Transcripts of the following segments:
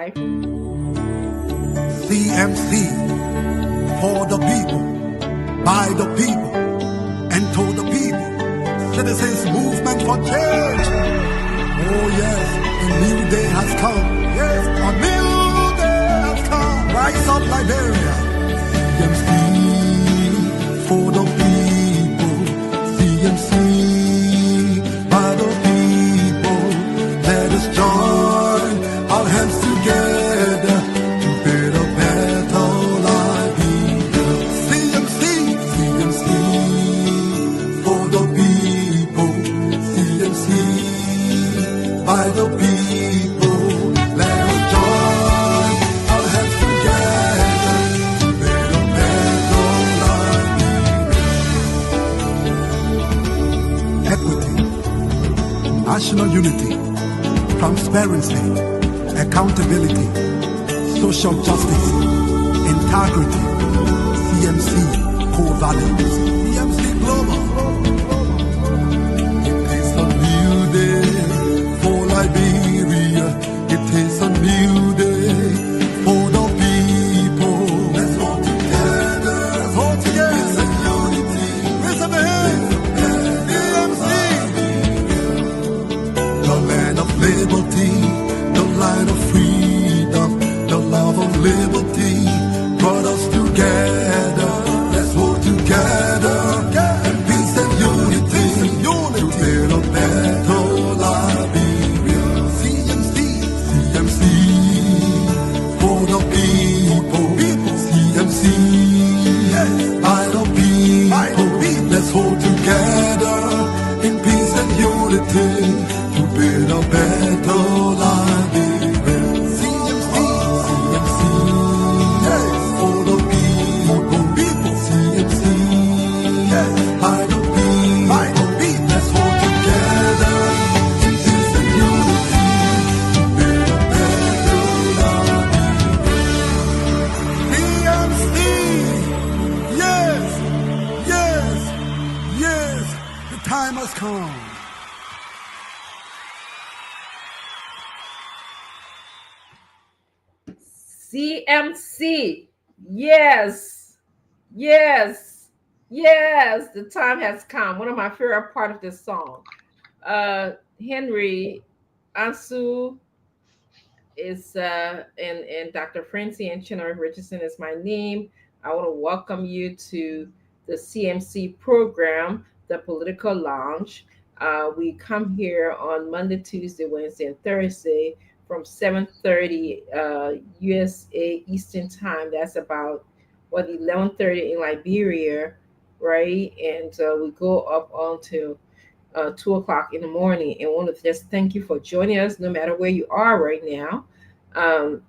live. CMC, for the people, by the people, and to the people. Citizens Movement for Change. Oh yes, a new day has come. Yes, a new day has come. Rise up, Liberia. CMC, for the people. CMC, by the people. Let us join our hands together to build a better life. CMC, CMC, for the people. CMC, by the people. Let us join our hands together to build a better life. Equity, national unity, transparency, accountability, social justice, integrity. CMC core values. CMC Global. It is a new day for Liberia. It is a new day for the people. Let's all together. Let's all together. It's a unity. Raise up your hands. CMC. The land of liberty, the land of freedom, the love of liberty brought us together. Let's hold together in peace and unity to build a better Liberia. CMC, CMC, for the people. CMC, yes, by the people. Let's hold together in peace and unity to build a better Liberia. CMC, CMC, yes, for the people. CMC, yes, by the people. Let's hold together in peace and unity to build a better Liberia. CMC, yes, yes, yes, the time has come. CMC. Yes. Yes. Yes. The time has come. One of my favorite part of this song. Henry Ansu is and Dr. Francie and Chinara Richardson is my name. I want to welcome you to the CMC program, the Political Lounge. We come here on Monday, Tuesday, Wednesday, and Thursday from 7:30 USA Eastern Time. That's about 11:30 in Liberia, right? And we go up until 2 o'clock in the morning. And want to just thank you for joining us, no matter where you are right now. Um,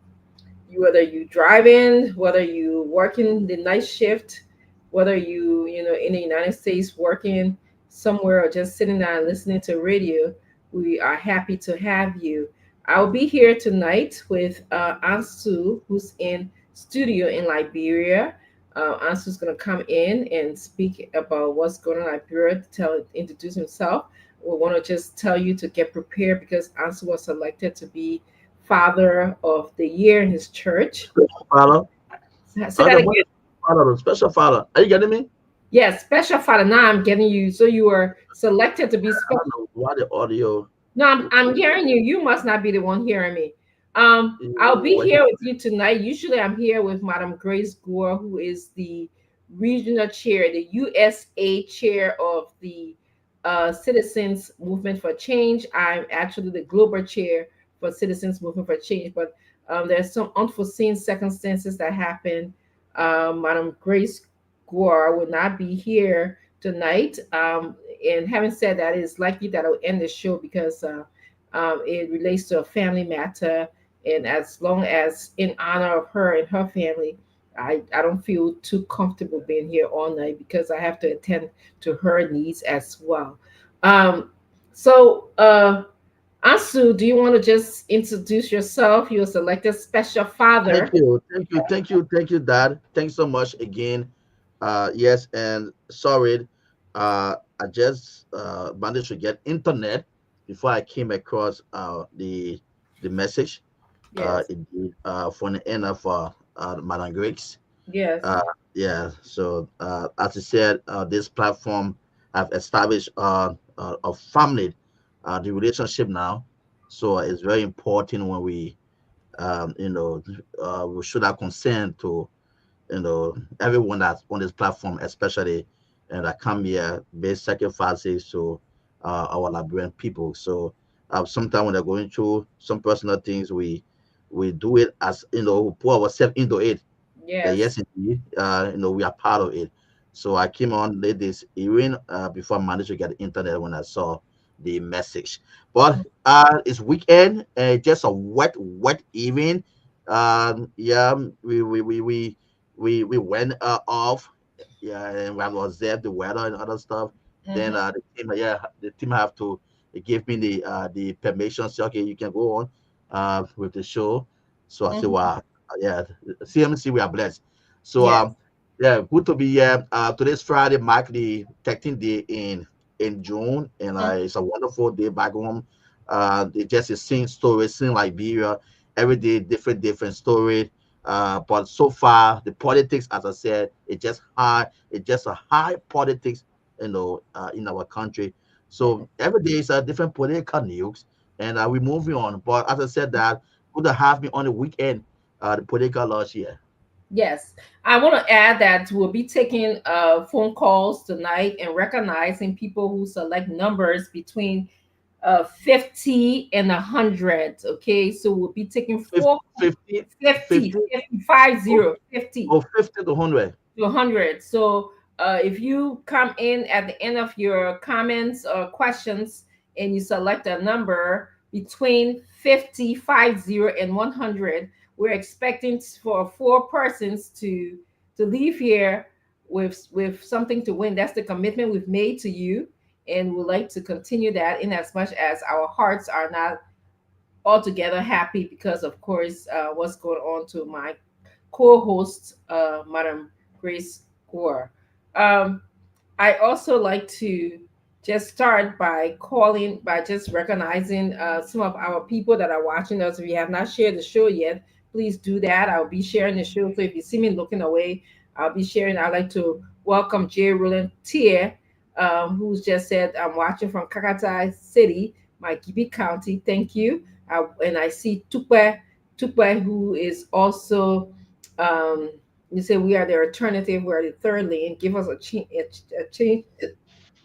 Whether you driving, whether you working the night shift, whether you in the United States working somewhere or just sitting down listening to radio, we are happy to have you. I'll be here tonight with Ansu, who's in studio in Liberia. Ansu's going to come in and speak about what's going on in Liberia, introduce himself. We want to just tell you to get prepared because Ansu was selected to be Father of the Year in his church. Father. Say that again. Father, special father. Are you getting me? Yes, special Father. Now I'm getting you. So you were selected to be I special. don't know why the audio. No, I'm hearing you. You must not be the one hearing me. I'll be here with you tonight. Usually I'm here with Madam Grace Gore, who is the regional chair, the USA chair of the Citizens Movement for Change. I'm actually the global chair for Citizens Movement for Change, but there's some unforeseen circumstances that happen. Madam Grace Gore will not be here tonight. And having said that, it's likely that I'll end the show because it relates to a family matter. And as long as in honor of her and her family, I don't feel too comfortable being here all night because I have to attend to her needs as well. So, Ansu, do you want to just introduce yourself? You're selected special father. Thank you, Dad. Thanks so much again. Yes, and sorry, I just managed to get internet before I came across the message. Yes. indeed, from the end of Madam Griggs. Yes. Uh, yeah. So as I said, this platform have established a family, the relationship now. So it's very important when we, you know, we should have consent to, you know, everyone that's on this platform, especially and that come here, make sacrifices to our Liberian people. So sometimes when they're going through some personal things, we do it as, you know, we put ourselves into it. Yes. Yes, indeed. You know, we are part of it. So I came on late this evening before I managed to get the internet when I saw the message. But it's weekend, just a wet evening. Yeah, we went off. Yeah, and we have observed the weather and other stuff. Then Mm-hmm. the team have to they gave me the permission. Say, okay, you can go on with the show. So I said, Mm-hmm. wow, yeah, CMC, we are blessed. So Yes. yeah, good to be here. Today's Friday, mark the 13th day in June, and it's a wonderful day back home. It just is seeing stories, seeing Liberia every day, different story. But so far, the politics, as I said, it's just a high politics, you know, in our country. Mm-hmm. So every day is a different political news, and we're moving on. But as I said, that good to have me on the weekend, the political last year. Yes, I want to add that we'll be taking phone calls tonight and recognizing people who select numbers between 50 and 100. Okay, so we'll be taking 50, 50, 50, 50, oh, 50 oh, 50 to 100. to 100. So if you come in at the end of your comments or questions and you select a number between 50 and 100, we're expecting for four persons to leave here with something to win. That's the commitment we've made to you, and we'd like to continue that in as much as our hearts are not altogether happy because, of course, what's going on to my co-host, Madam Grace Gore. Um, I also like to just start by just recognizing some of our people that are watching us. If you have not shared the show yet, please do that. I'll be sharing the show. So if you see me looking away, I'll be sharing. I'd like to welcome Jay Roland Tier, who's just said, I'm watching from Kakatai City, my Gibi County. Thank you. And I see Tukwe, who is also um, you say we are the alternative, we are the third lane. Give us a chance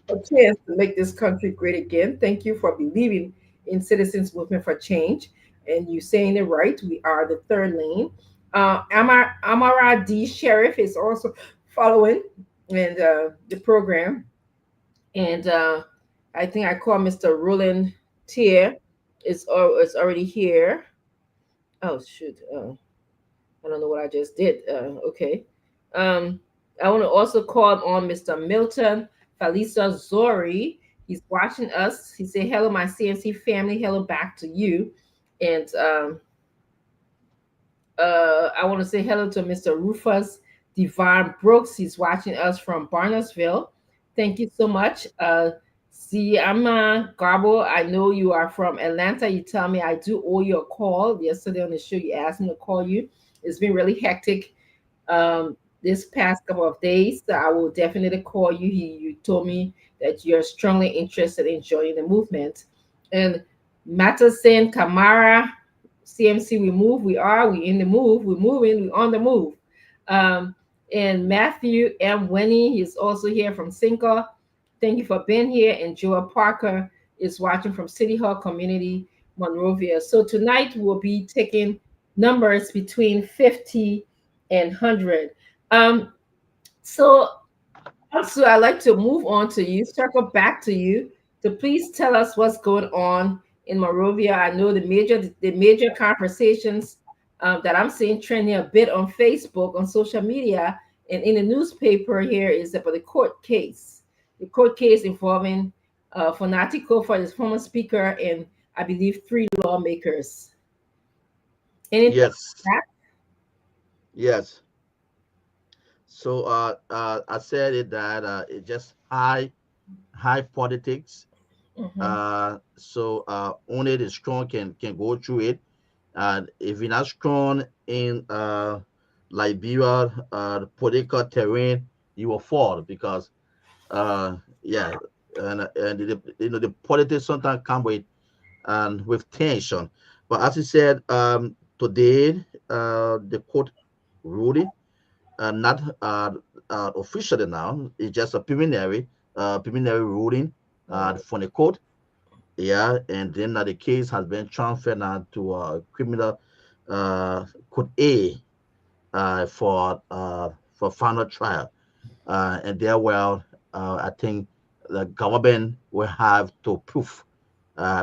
to make this country great again. Thank you for believing in Citizens Movement for Change. And you saying it right. We are the third lane. Amara D. Sheriff is also following and the program. And I think I call Mr. Roland Tier. It's already here. Oh shoot. I don't know what I just did. Okay. Um, I want to also call on Mr. Milton Falisa Zori. He's watching us. He said, hello, my CNC family. Hello back to you. And I want to say hello to Mr. Rufus Devon Brooks. He's watching us from Barnesville. Thank you so much. Siama Garbo, I know you are from Atlanta. You tell me I do owe you a call. Yesterday on the show, you asked me to call you. It's been really hectic this past couple of days. So I will definitely call you. You told me that you're strongly interested in joining the movement. And Matterson Kamara, CMC, we move, we in the move, we're moving, we're on the move. Um, and Matthew M. Winnie, he's also here from Cinco. Thank you for being here. And Joa Parker is watching from City Hall Community, Monrovia. So tonight we'll be taking numbers between 50 and 100. Um, so also, I'd like to move on to you, circle back to you, to please tell us what's going on in Morovia. I know the major conversations that I'm seeing trending a bit on Facebook, on social media, and in the newspaper here is about the court case involving Fonatico for his former speaker and I believe three lawmakers. Anything Yes, like yes. So I said it that it just high politics. that? So only the strong can go through it. And if you're not strong in Liberia, the political terrain, you will fall because yeah, and the politics sometimes come with tension. But as you said, today the court ruling, not officially now, it's just a preliminary ruling Mm, from the court. Yeah, and then the case has been transferred now to criminal court A for final trial. And there, well, I think the government will have to prove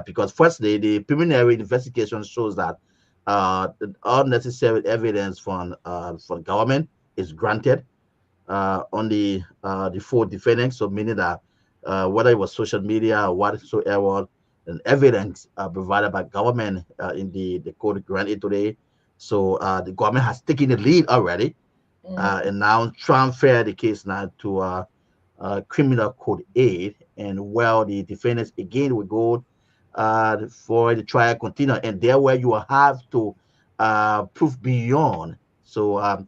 because firstly, the preliminary investigation shows that all necessary evidence from government is granted on the four defendants. So meaning that whether it was social media or whatsoever, and evidence provided by government in the court granted today. So the government has taken the lead already mm, and now transfer the case now to criminal code 8, and well the defendants again will go for the trial continue, and there where you will have to prove beyond. So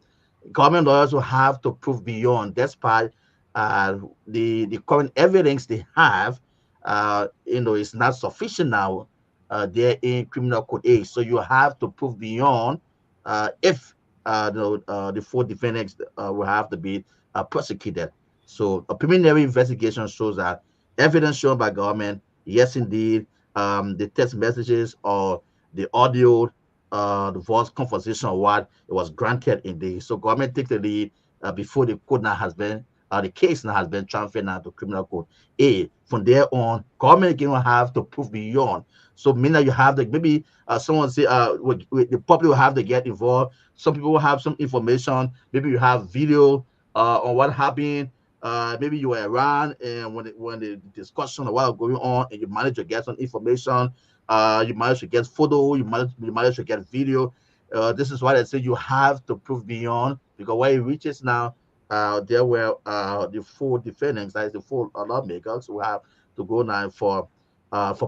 government lawyers will have to prove beyond despite the current evidence they have, is not sufficient now there in criminal code 8. So you have to prove beyond if the four defendants will have to be prosecuted. So a preliminary investigation shows that evidence shown by government, yes, indeed, the text messages or the audio, the voice conversation or what it was granted indeed. So government take the lead before the code now has been the case now has been transferred now to criminal code A. From there on, government again will have to prove beyond. So meaning that you have the maybe someone say the public will have to get involved. Some people will have some information. Maybe you have video on what happened. Maybe you were around and when the discussion or what was going on, and you managed to get some information. You managed to get photo. You managed to get video. This is why I say you have to prove beyond, because where it reaches now, there were the full defendants, that is the full lawmakers, who have to go now for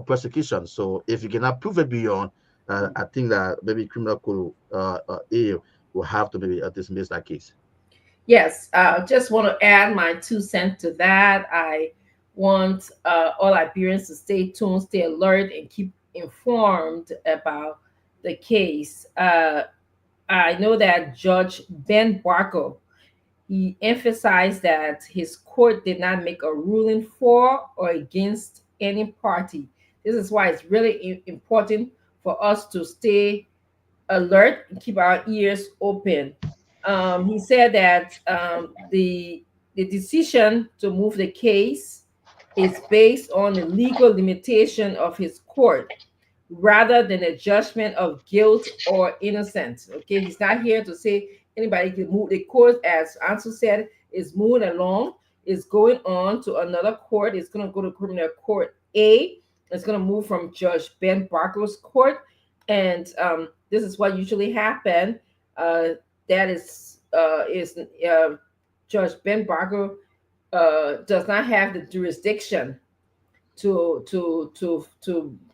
prosecution. So if you cannot prove it beyond, I think that maybe criminal could A will have to maybe dismiss that case. yes, I just want to add my 2 cents to that. I want all Liberians to stay tuned, stay alert, and keep informed about the case. I know that Judge Ben Barco, he emphasized that his court did not make a ruling for or against any party. This is why it's really important for us to stay alert and keep our ears open. He said that the decision to move the case is based on the legal limitation of his court rather than a judgment of guilt or innocence. Okay, he's not here to say anybody can move. The court, as Ansel said, is moving along, is going on to another court. It's going to go to criminal court A. It's going to move from Judge Ben Barker's court, and this is what usually happen. That is Judge Ben Barker does not have the jurisdiction to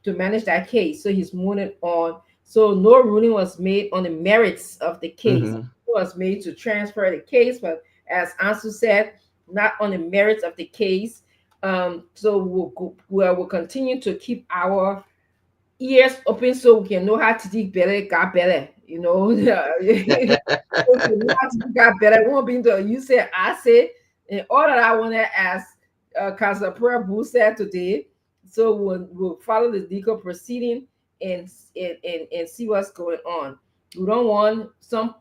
manage that case. So he's moving on. So no ruling was made on the merits of the case. Mm-hmm. It was made to transfer the case, but as Ansu said, not on the merits of the case. So we'll continue to keep our ears open so we can know how to dig better, got better. You know, so we know how to got better. We won't be into you say, I say, and all that I want to ask Councilor Prayer Boo said today. So we'll follow the legal proceeding and, and see what's going on. We don't want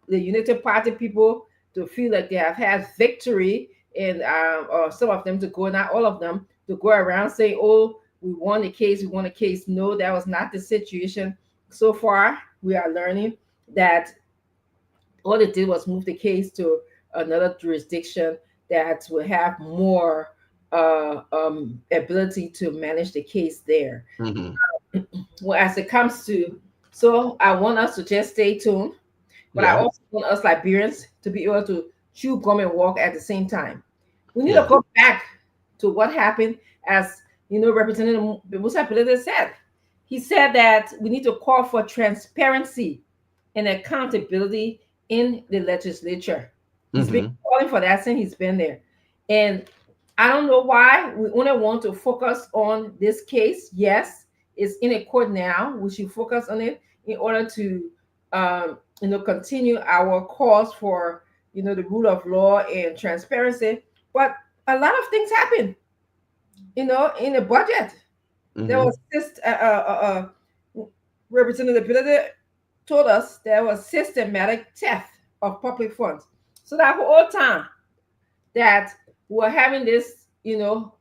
the United Party people to feel like they have had victory, and or some of them to go, not all of them, to go around saying, "Oh, we won the case, we won the case." No, that was not the situation. So far, we are learning that all it did was move the case to another jurisdiction that will have more ability to manage the case there. Mm-hmm. Well, as it comes to, so I want us to just stay tuned, but I Yeah, also want us Liberians to be able to chew gum and walk at the same time. We need to yeah. go back to what happened, as Representative Musa Pelede said. He said that we need to call for transparency and accountability in the legislature. He's been Mm-hmm. calling for that since he's been there. And I don't know why we only want to focus on this case. Yes, it's in a court now. We should focus on it in order to, continue our cause for, the rule of law and transparency. But a lot of things happen, in the budget. There Mm-hmm. was Representative Pilate told us there was systematic theft of public funds. So that whole time that we're having this,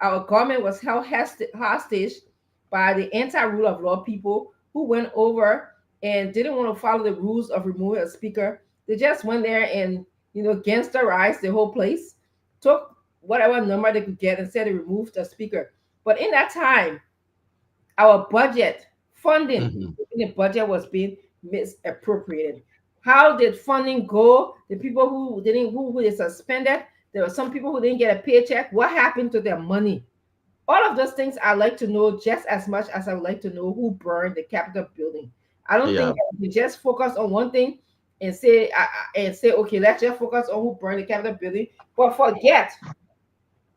our government was held hostage by the anti-rule of law people who went over and didn't want to follow the rules of removing a speaker. They just went there and, gangsterized the whole place, took whatever number they could get and said they removed the speaker. But in that time, our budget funding Mm-hmm. in the budget was being misappropriated. How did funding go? The people who didn't who they suspended, there were some people who didn't get a paycheck. What happened to their money? All of those things I like to know just as much as I would like to know who burned the Capitol building. I don't think Yeah. that we just focus on one thing and say okay, let's just focus on who burned the Capitol building, but forget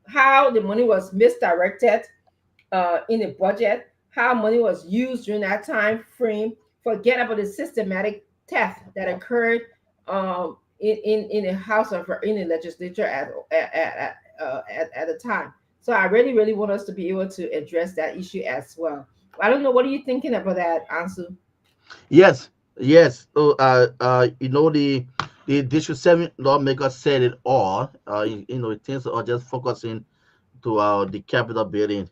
how the money was misdirected in the budget, how money was used during that time frame. Forget about the systematic theft that occurred in the House of in the legislature at the time. So I really, really want us to be able to address that issue as well. I don't know. What are you thinking about that, Ansu? Yes, yes. So, the District 7 lawmakers said it all. Things are just focusing to the Capitol building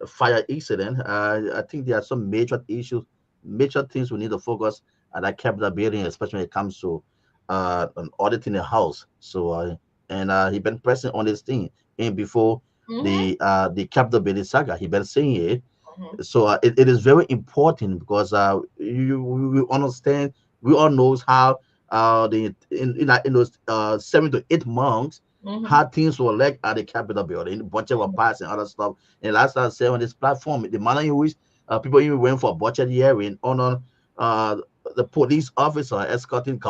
fire incident. I think there are some major issues, major things we need to focus at that Capitol building, especially when it comes to an audit in the House. So, and he been pressing on this thing, and before Mm-hmm. the Capitol building saga, he been saying it. Mm-hmm. So it is very important because we understand, we all knows how in those 7 to 8 months Mm-hmm. how things were like at the Capitol building, the budget were passed and other stuff. And last time I said on this platform, the manner in which people even went for budget hearing on uh, the police officer escorting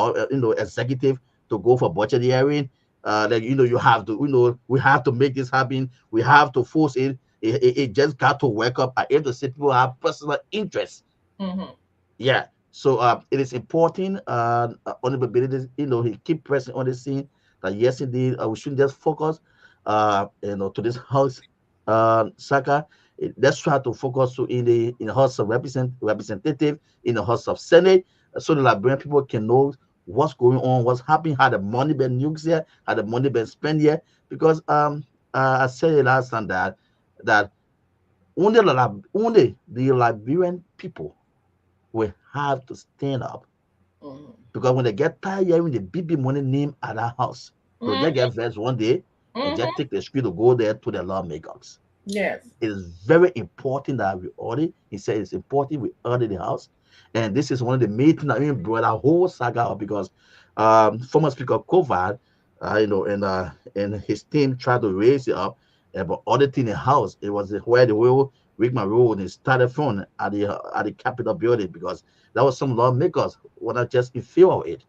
executive to go for budget hearing. You have to, we have to make this happen. We have to force it. It just got to wake up. I have to say people have personal interest. Mm-hmm. Yeah. So it is important. Honorable Benedict, he keep pressing on the scene that yes, indeed, we shouldn't just focus, to this house, Saka. Let's try to focus to in the House of Representative, in the House of Senate, so the Liberian people can know what's going on, what's happening, how the money been used here, how the money been spent here. Because I said it last time that only the Liberian people will have to stand up, Mm-hmm. because when they get tired hearing the big money name at our house, they'll just get vexed one day and just Mm-hmm. take the street to go there to the lawmakers. Yes. It is very important that we audit. He said it's important we audit the house. And this is one of the main things that even brought our whole saga up, because former Speaker Kovad, and his team tried to raise it up about auditing the house. It was where the whole Rickman Road and started from at the Capitol building, because that was some lawmakers were not just in favor of it.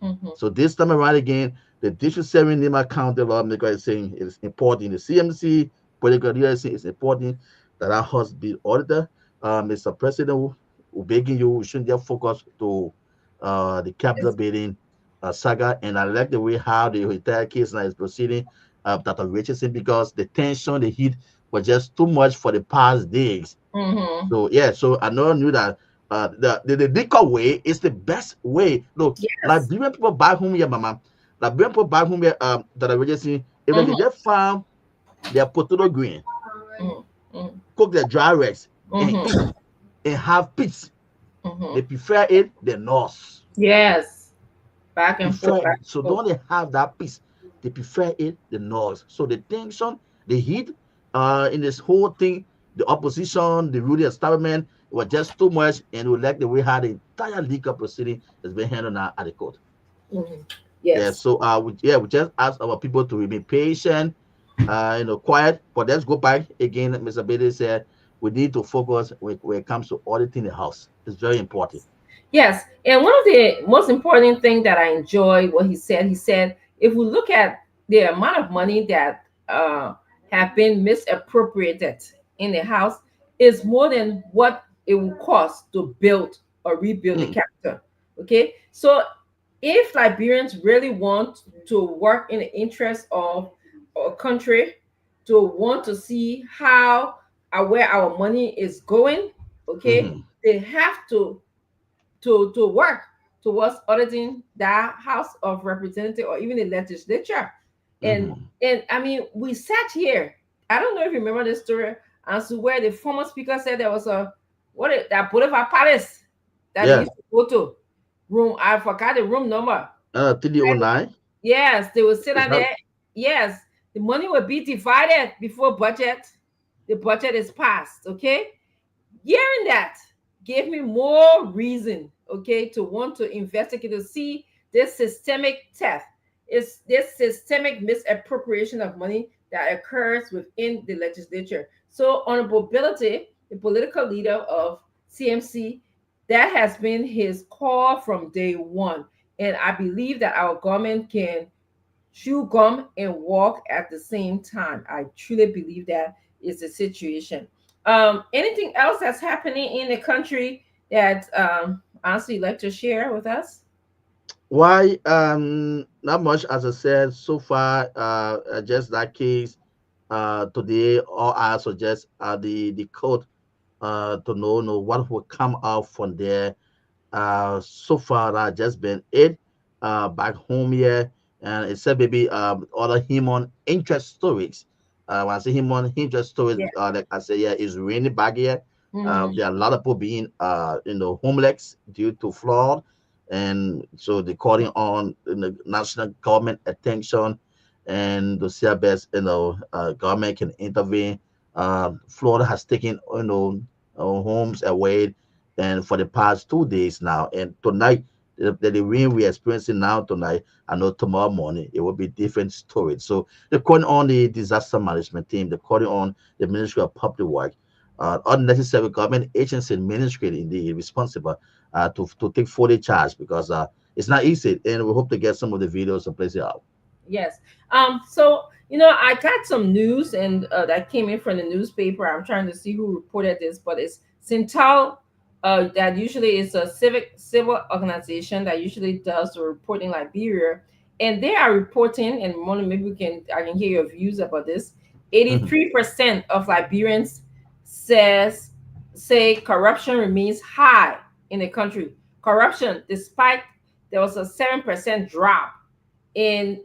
Mm-hmm. So this time around again, the District 7 Lima County lawmaker is saying it is important. The CMC political leaders say it's important that our house be audited. Mr. President, we're begging you, we shouldn't just focus to the Capitol Yes. building saga. And I like the way how the entire case now is proceeding, Dr. Richardson, because the tension, the heat was just too much for the past days. Mm-hmm. So yeah, so I never knew that the liquor way is the best way. Look, Yes. Liberian people back home here, mama. Liberian people back home here, that are just saying, if they Mm-hmm. can just farm their potato green, Mm-hmm. cook their dry rice, and eat Mm-hmm. and have peace, Mm-hmm. they prefer it than us. Yes. Back and forth, Prefer back it. and So forth. don't they have that peace? They prefer it than us. So the tension, the heat, in this whole thing, the opposition, the ruling establishment was just too much, and we like the way how the entire legal proceeding has been handled now at the court. Mm-hmm. Yeah. Yes. So we just ask our people to remain patient, quiet. But let's go back again. Mr. Bailey said we need to focus when it comes to auditing the house. It's very important. Yes, and one of the most important thing that I enjoy what he said, if we look at the amount of money that have been misappropriated in the house, is more than what it will cost to build or rebuild the Mm, capital. Okay, so if Liberians really want to work in the interest of our country, to want to see how where our money is going, okay, mm-hmm, they have to work towards auditing that House of Representatives or even the legislature. And mm-hmm. I mean, we sat here. I don't know if you remember this story as to where the former speaker said there was a that Boulevard Palace that they Yeah. used to go to. Room, I forgot the room number. 309. Yes, they would sit Is on that there. Yes, the money will be divided before the budget is passed. Okay, hearing that gave me more reason, okay, to want to investigate to see this systemic theft, is this systemic misappropriation of money that occurs within the legislature. So Honorable Ability, the political leader of CMC, that has been his call from day one. And I believe that our government can chew gum and walk at the same time. I truly believe that is the situation. Anything else that's happening in the country that honestly you'd like to share with us? why? Not much, as I said so far. Just that case. Today, all I suggest the court to know what will come out from there. So far that just been it back home here, and it said maybe other human interest stories. When I say human interest stories, Yeah. like I say, yeah, it's raining back here. Mm-hmm. There are a lot of people being homeless due to flood, and so they're calling on the national government attention, and to see how best government can intervene. Florida has taken homes away and for the past 2 days now. And tonight, the rain we're experiencing now tonight, I know tomorrow morning it will be different stories. So they're calling on the disaster management team, they're calling on the Ministry of Public Works, unnecessary government agency and ministry indeed responsible to take full charge because it's not easy. And we hope to get some of the videos and place it out. Yes. So I got some news and that came in from the newspaper. I'm trying to see who reported this, but it's Central. That usually is a civil organization that usually does the reporting in Liberia, and they are reporting. And Mona, maybe I can hear your views about this. Mhm, 83% of Liberians says say corruption remains high in the country. Corruption, despite there was a 7% drop in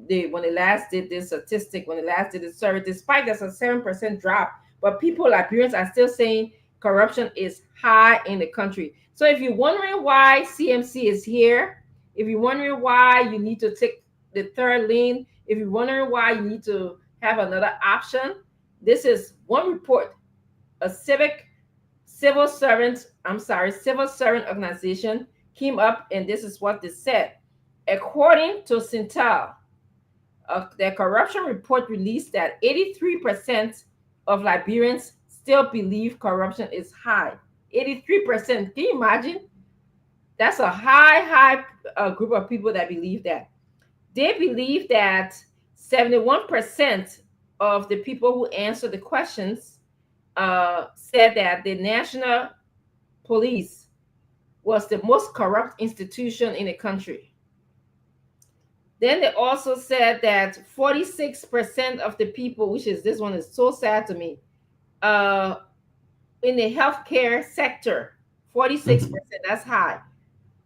they when they last did this statistic, when they last did the survey, despite there's a 7% drop, but people Liberians are still saying corruption is high in the country. So if you're wondering why CMC is here, if you're wondering why you need to take the third lane, if you're wondering why you need to have another option, this is one report. A civil servant organization came up, and this is what they said. According to Cintal, their corruption report released that 83% of Liberians still believe corruption is high. 83%. Can you imagine? That's a high group of people that believe that. They believe that 71% of the people who answered the questions said that the national police was the most corrupt institution in the country. Then they also said that 46% of the people, which is this one is so sad to me, uh, in the healthcare sector, mhm. 46%, that's high.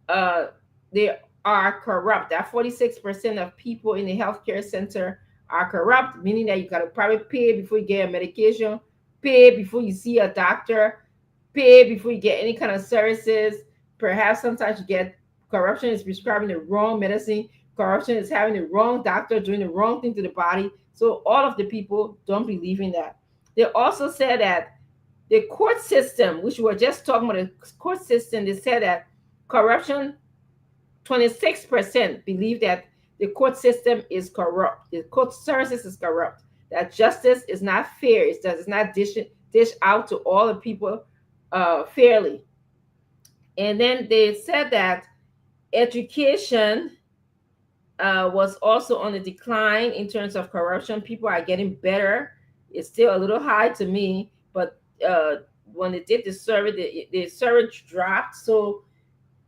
Uh, they are corrupt. That 46% of people in the healthcare center are corrupt, meaning that you got to probably pay before you get a medication, pay before you see a doctor, pay before you get any kind of services. Perhaps sometimes you get corruption is prescribing the wrong medicine, corruption is having the wrong doctor doing the wrong thing to the body. So all of the people don't believe in that. They also said that the court system, which we were just talking about, the court system, they said that corruption, 26% believe that the court system is corrupt, the court services is corrupt, that justice is not fair, it does not dish out to all the people fairly. And then they said that education was also on the decline in terms of corruption. People are getting better. It's still a little high to me, but when they did the survey, the survey dropped. So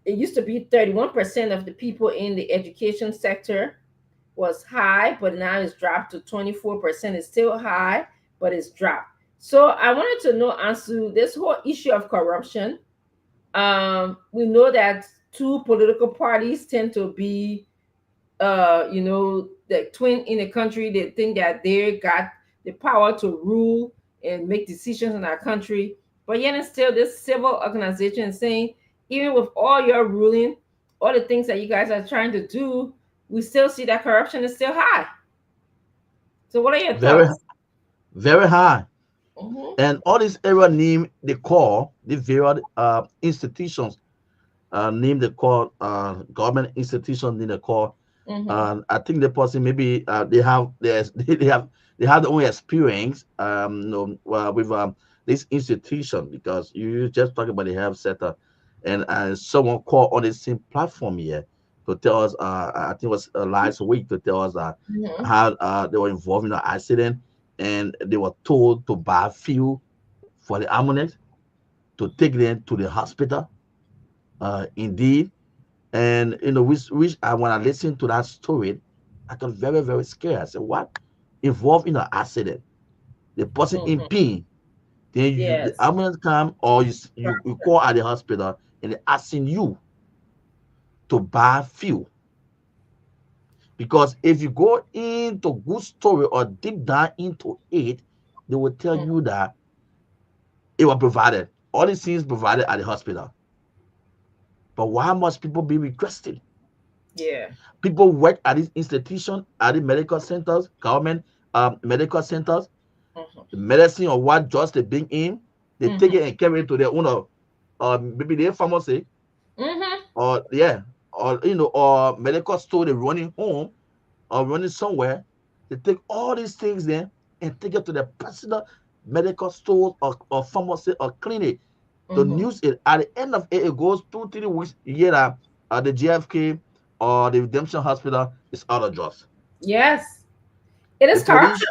it used to be 31% of the people in the education sector was high, but now it's dropped to 24%. It's still high, but it's dropped. So I wanted to know, Ansu, this whole issue of corruption. We know that two political parties tend to be the twin in the country. They think that they got the power to rule and make decisions in our country. But yet and still, this civil organization is saying, even with all your ruling, all the things that you guys are trying to do, we still see that corruption is still high. So what are your Very, thoughts? very high. Mm-hmm. And all these area name they call the various institutions, name they call government institutions, name they call. Mm-hmm. I think the person maybe they have they have their own experience with this institution, because you just talk about the health sector, and someone called on the same platform here to tell us, I think it was last week, to tell us that Mm-hmm. how they were involved in an accident, and they were told to buy fuel for the ambulance to take them to the hospital. Indeed, and which I when I listened to that story, I got very, very scared. I said, "What? Involved in an accident? The person in Mm-hmm. pain. Then the Yes. ambulance come, or you Corruption. call at the hospital, and they're asking you to buy fuel. Because if you go into good story or deep down into it, they will tell Mm. you that it was provided. All these things provided at the hospital. But why must people be requested? Yeah. People work at this institution, at the medical centers, government medical centers, Mm-hmm. the medicine or what just they bring in, they take Mm-hmm. it and carry it to their own, maybe their pharmacy, Mm-hmm. or yeah, or or medical store they running home or running somewhere. They take all these things there and take it to their personal medical stores, or pharmacy or clinic. The Mm-hmm. news is at the end of it, it goes 2 3 weeks, you hear that the GFK or the Redemption Hospital is out of jobs. Yes. It The is police, corruption.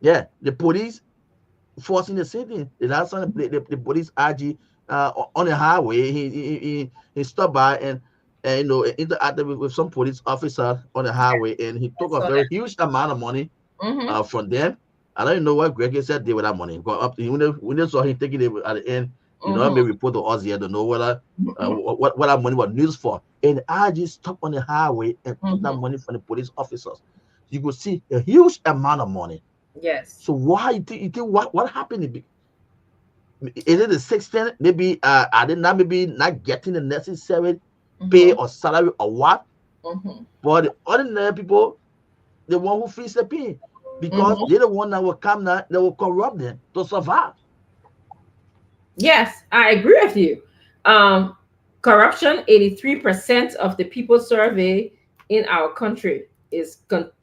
yeah, the police forcing the same thing. The last time the police RG on the highway, he stopped by and interacted with some police officer on the highway, and he I took a saw very that. huge amount of money Mm-hmm. from them. I don't even know what Greg said did with that money. But up when they saw him taking it at the end, I Mm-hmm. made report to us here to know whether what that money was used for. And I just stopped on the highway and took that Mm-hmm. money from the police officers. You could see a huge amount of money. Yes. So why you think what happened? Is it the system? Maybe are they not maybe not getting the necessary pay Mm-hmm. or salary or what? Mm-hmm. But the ordinary people, the one who feels the pain, because Mm-hmm. they're the one that will come now, that will corrupt them to survive. Yes, I agree with you. Um, Corruption, 83% of the people surveyed in our country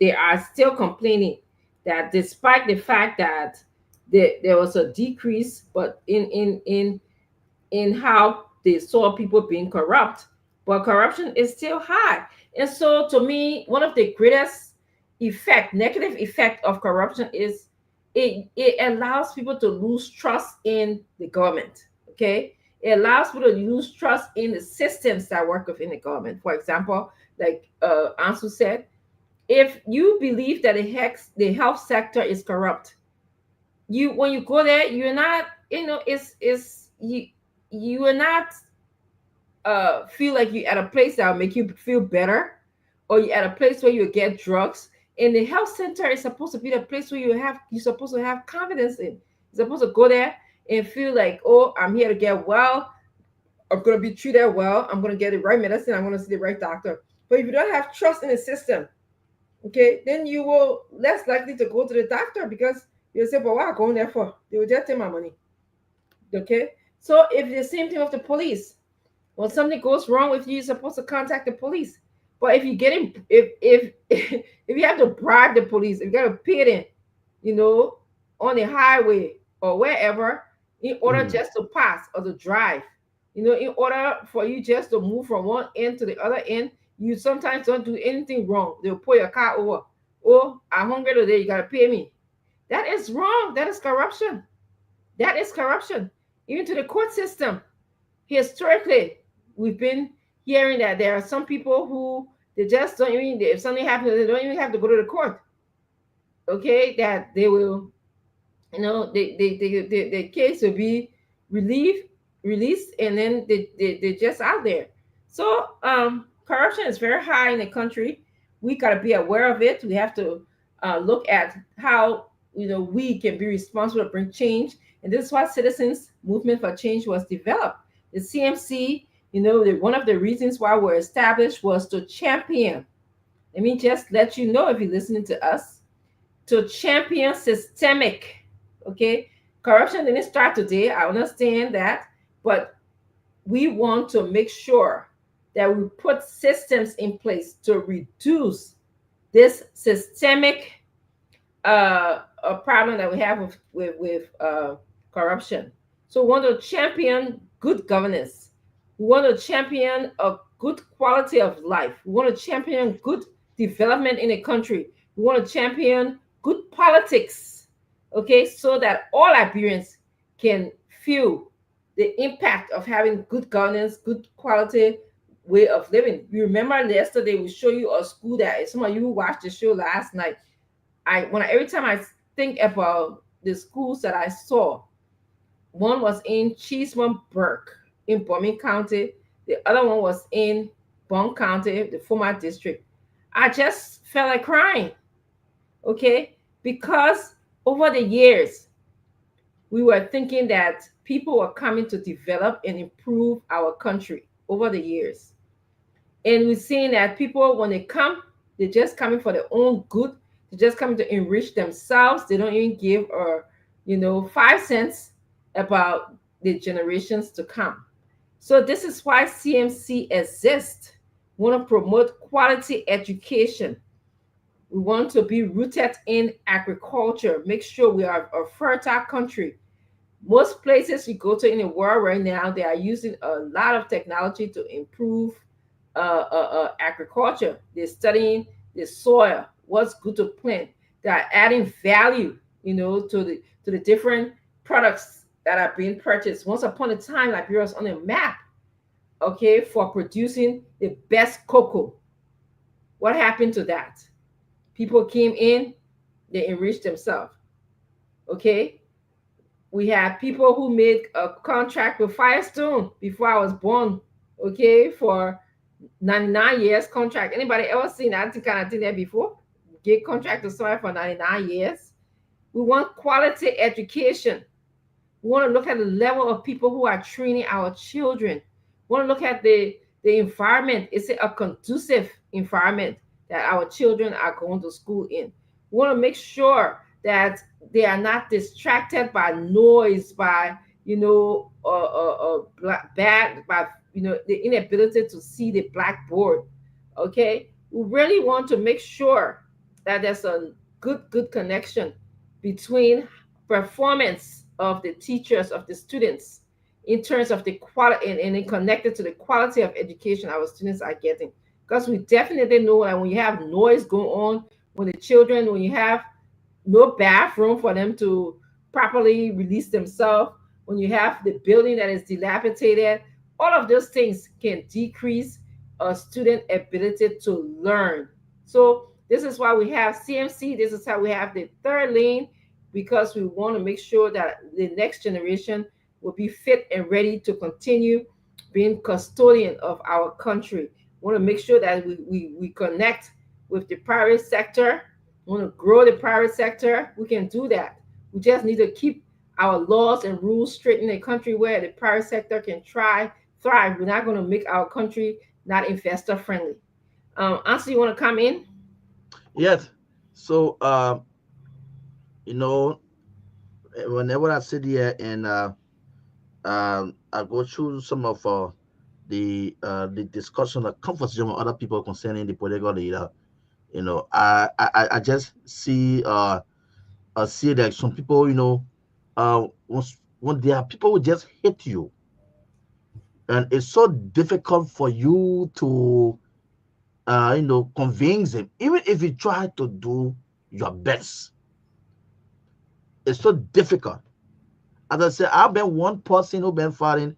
they are still complaining that despite the fact that there was a decrease, but in how they saw people being corrupt, but corruption is still high. And so to me, one of the greatest negative effect of corruption is it allows people to lose trust in the government. Okay. It allows people to lose trust in the systems that work within the government. For example, like Ansu said, if you believe that the health sector is corrupt, you when you go there, you're not, it's you are not feel like you're at a place that will make you feel better, or you're at a place where you get drugs. And the health center is supposed to be the place where you're supposed to have confidence in. You're supposed to go there and feel like, oh, I'm here to get well. I'm gonna be treated well. I'm gonna get the right medicine. I'm gonna see the right doctor. But if you don't have trust in the system, okay, then you will less likely to go to the doctor because you'll say, "But what am I going there for? They will just take my money." Okay, so if the same thing with the police, when something goes wrong with you, you're supposed to contact the police. But if you get in, if if you have to bribe the police, if you got to pay them, you know, on the highway, or wherever, in order Mm. just to pass or to drive. In order for you just to move from one end to the other end, you sometimes don't do anything wrong. They'll pull your car over. Oh, I'm hungry today, you gotta pay me. That is wrong. That is corruption. That is corruption. Even to the court system. Historically, we've been hearing that there are some people who they just don't even, if something happens, they don't even have to go to the court. Okay, that they will, the case will be relieved, released, and then they're just out there. So corruption is very high in the country. We got to be aware of it. We have to look at how we can be responsible to bring change, and this is why Citizens Movement for Change was developed. The CMC, one of the reasons why we're established was to champion. Let me just let you know, if you're listening to us, to champion systemic. Okay, corruption didn't start today. I understand that, but we want to make sure that we put systems in place to reduce this systemic a problem that we have with corruption. So we want to champion good governance. We want to champion a good quality of life. We want to champion good development in a country. We want to champion good politics, okay, so that all Liberians can feel the impact of having good governance, good quality way of living. You remember yesterday we showed you a school that some of you watched the show last night. Every time I think about the schools that I saw, one was in Cheeseman-Burke in Birmingham County. The other one was in Bond County, the former district. I just felt like crying, okay? Because over the years, we were thinking that people were coming to develop and improve our country over the years. And we're seeing that people, when they come, they're just coming for their own good. They're just coming to enrich themselves. They don't even give 5 cents about the generations to come. So this is why CMC exists. We want to promote quality education. We want to be rooted in agriculture. Make sure we are a fertile country. Most places you go to in the world right now, they are using a lot of technology to improve agriculture. They're studying the soil, what's good to plant. They are adding value, to the different products that are being purchased. Once upon a time, Liberia was on a map, okay, for producing the best cocoa. What happened to that? People came in, they enriched themselves. Okay, we have people who made a contract with Firestone before I was born. Okay, for 99 years contract. Anybody ever seen that kind of thing there before? Get contract to someone for 99 years. We want quality education. We want to look at the level of people who are training our children. We want to look at the environment. Is it a conducive environment that our children are going to school in? We want to make sure that they are not distracted by noise, by bad, by the inability to see the blackboard. Okay, we really want to make sure that there's a good connection between performance of the teachers, of the students, in terms of the quality, and connected to the quality of education our students are getting. Because we definitely know that when you have noise going on, when you have no bathroom for them to properly release themselves, when you have the building that is dilapidated, all of those things can decrease a student ability to learn. So this is why we have CMC. This is how we have the third lane, because we want to make sure that the next generation will be fit and ready to continue being custodian of our country. We want to make sure that we connect with the private sector. We want to grow the private sector. We can do that. We just need to keep our laws and rules straight in a country where the private sector can thrive. We're not going to make our country not investor friendly. Answer, you want to come in? Yes. So, you know, whenever I sit here and I go through some of the discussion, the conversation with other people concerning the political leader, I just see that some people, when there are people who just hate you, and it's so difficult for you to convince them, even if you try to do your best, it's so difficult. As I said, I've been one person who been fighting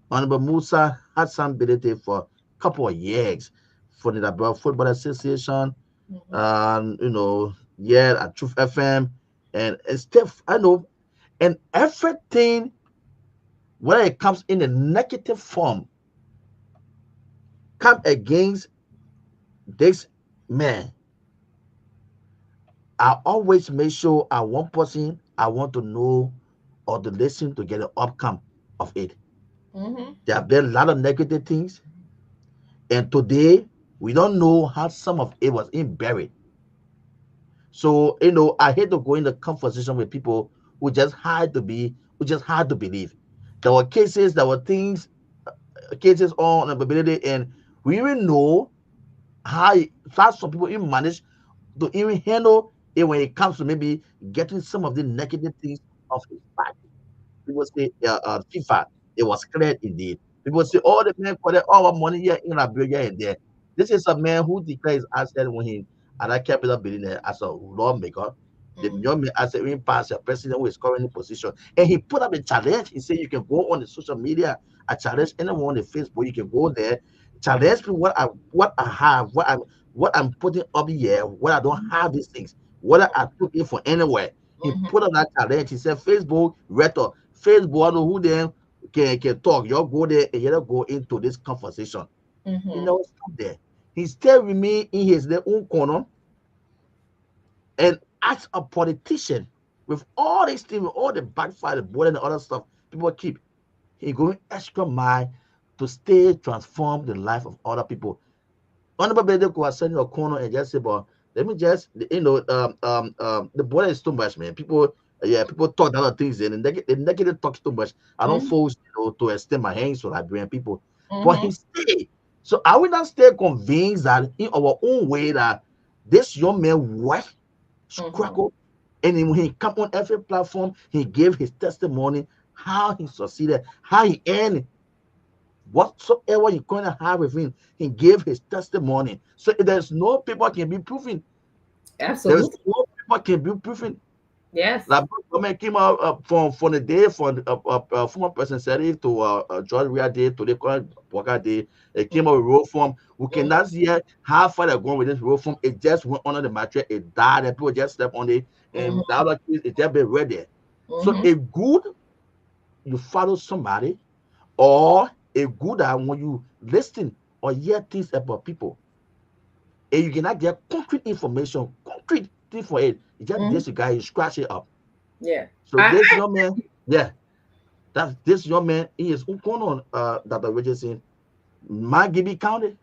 Honorable Musa Hassan Bedete for a couple of years for the Abroad Football Association, Mhm. and yeah, at Truth FM, and stuff. I know, and everything, when it comes in a negative form, come against this man. I always make sure I one person I want to know or to listen to get the outcome of it. Mhm. There have been a lot of negative things, and today we don't know how some of it was in buried. So I hate to go in the conversation with people who just had to believe. There were cases, there were things, cases on ability, and we even know how some people even manage to even handle it when it comes to maybe getting some of the negative things off his back. People say FIFA, it was clear indeed. People say, oh, the man collected all our money here in Liberia and there. This is a man who declares asset when he and I capital billionaire as a lawmaker. The Mhm. young man as a pass a president who is currently in position. And he put up a challenge. He said you can go on the social media. I challenge anyone on the Facebook. You can go there, challenge me what I have, what I'm putting up here, what I don't have these things, what I took it for anywhere. He Mhm. put up that challenge. He said, Facebook, rhetoric, Facebook, I know who them can talk. You go there and you go into this conversation. He Mhm. never stop there. He still remain in his their own corner, and as a politician, with all these things, with all the backfire, the board and the other stuff, people keep, he going extra mile to stay transform the life of other people. Honorable Bede could send your corner and just say, but let me just, the border is too much, man. People, yeah, people talk other things, and the negative talks too much. I don't Mhm. force, to extend my hands to Liberian people. But he Mhm. stay. So I will not stay convinced that in our own way that this young man work, Mhm. struggle, and when he come on every platform, he gave his testimony, how he succeeded, how he earned whatsoever you're going to have with him. He gave his testimony. So there's no people can be proven. There's Absolutely. no people can be proven. Yes. Like when came out from the day from former President Seri to George Weah Day to the current Walker Day, it came out with road form. We Mhm. cannot see how far they're going with this road form. It just went under the mattress, it died, and people just slept on it. And the Mhm. other case, it just been ready. So Mhm. a good you follow somebody, or a good that when you listen or hear things about people, and you cannot get concrete information, concrete thing for it. You just Mhm. disregard, you scratch it up. Yeah. So I. this young man, yeah, that's this young man, he is going on Dr. Richardson, Magibi County,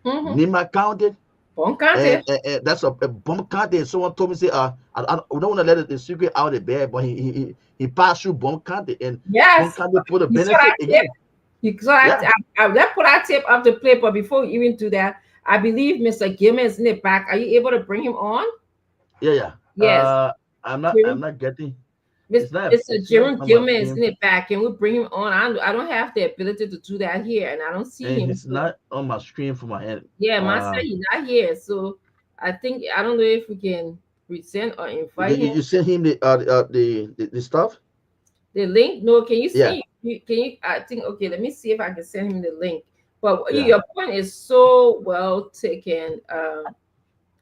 Mhm. Nima County, Bon and, content. and, and that's a bomb county. And someone told me, say, we don't want to let the secret out of bed, but he passed through bomb county, and bomb Yes. county put a You saw that benefit tip. again. You saw that. Yeah, Let's put our tip up the plate. But before we even do that, I believe Mr. Gilman is in the back. Are you able to bring him on? yeah, yeah. Yes. I'm not getting. Mr. It's not Jerome on my Gilman is screen, in the back. Can we bring him on? I don't have the ability to do that here, and I don't see and him. it's So not on my screen for my end. yeah, Master, Uh, he's not here. So I don't know if we can present or invite him. you sent him the stuff. The link? No, can you Yeah, see? Can you? I think okay. Let me see if I can send him the link. But yeah. your point is so well taken,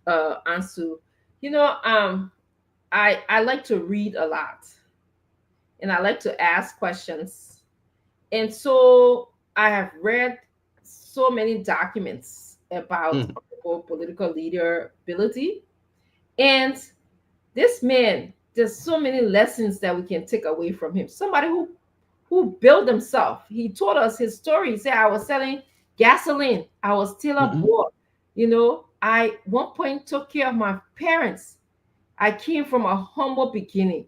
Ansu. You know, I like to read a lot, and I like to ask questions, and so I have read so many documents about Mm, political leader ability, and this man, there's so many lessons that we can take away from him. Somebody who built himself. He told us his story. He said, I was selling gasoline. I was still a mm-mm, boy. I one point took care of my parents. I came from a humble beginning.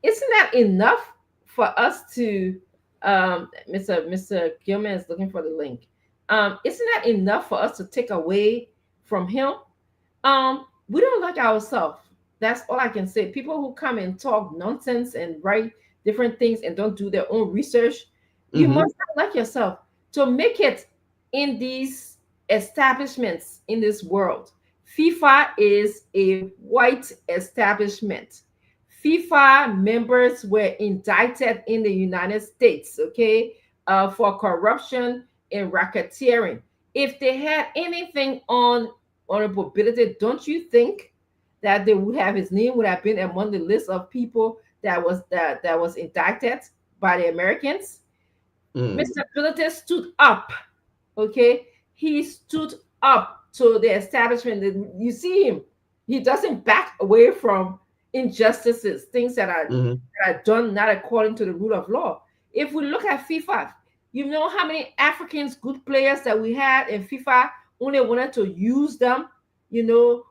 Isn't that enough for us to Mr. Gilman is looking for the link. Isn't that enough for us to take away from him? We don't like ourselves. That's all I can say. People who come and talk nonsense and write different things and don't do their own research. You Mm-hmm. must not like yourself to make it in these establishments in this world. FIFA is a white establishment. FIFA members were indicted in the United States, okay, for corruption and racketeering. If they had anything on Honorable Billy, don't you think that they would have his name would have been among the list of people that was indicted by the Americans? Mm-hmm. Mr. Billy stood up, okay? He stood up to the establishment. You see him, he doesn't back away from injustices, things Mm-hmm. that are done not according to the rule of law. If we look at FIFA, you know how many Africans, good players that we had in FIFA only wanted to use them,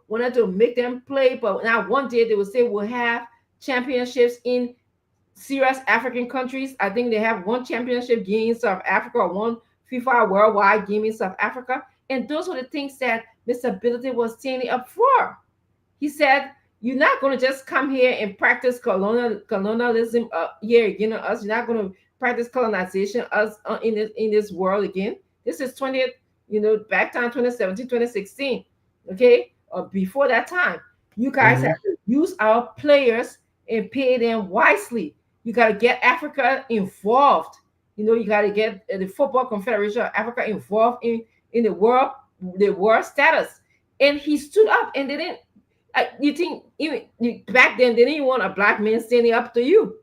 wanted to make them play, but now one day they would say we'll have championships in serious African countries. I think they have one championship game in South Africa, one FIFA worldwide game in South Africa. And those were the things that Mr. Ability was standing up for. He said, you're not going to just come here and practice colonialism here again on us. You're not going to practice colonization us in this world again. This is 20th, back down 2017, 2016. Okay? Or before that time. You guys Mm-hmm. have to use our players and pay them wisely. You got to get Africa involved. You got to get the Football Confederation of Africa involved in the world status. And he stood up and they didn't. You think even back then they didn't want a black man standing up to you,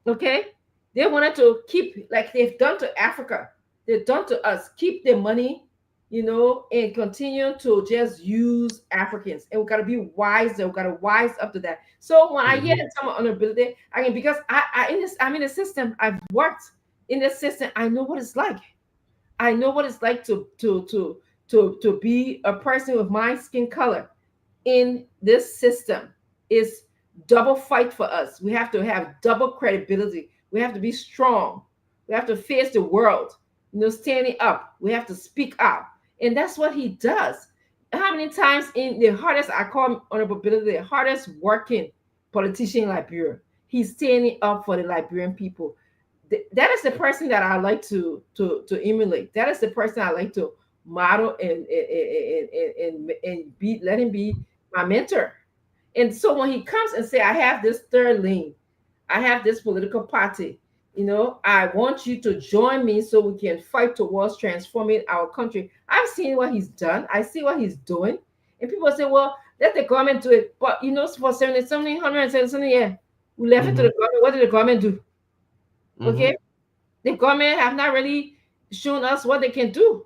okay? They wanted to keep like they've done to Africa, they've done to us, keep the money, and continue to just use Africans. And we gotta be wise. We gotta wise up to that. So when I hear Mm-hmm. someone on ability, I mean, because I'm in the system, I've worked in the system, I know what it's like. I know what it's like to be a person with my skin color in this system. Is double fight for us. We have to have double credibility. We have to be strong. We have to face the world, standing up. We have to speak up. And that's what he does. How many times in the hardest, I call him Honorable Billy, the hardest working politician in Liberia, he's standing up for the Liberian people. That is the person that I like to emulate. That is the person I like to model and be let him be my mentor. And so when he comes and say, I have this third lane, I have this political party, I want you to join me so we can fight towards transforming our country. I've seen what he's done. I see what he's doing. And people say, well, let the government do it. But for 70, 170 years, we left it to Mm-hmm. the government. What did the government do? Mm-hmm. Okay. The government have not really shown us what they can do.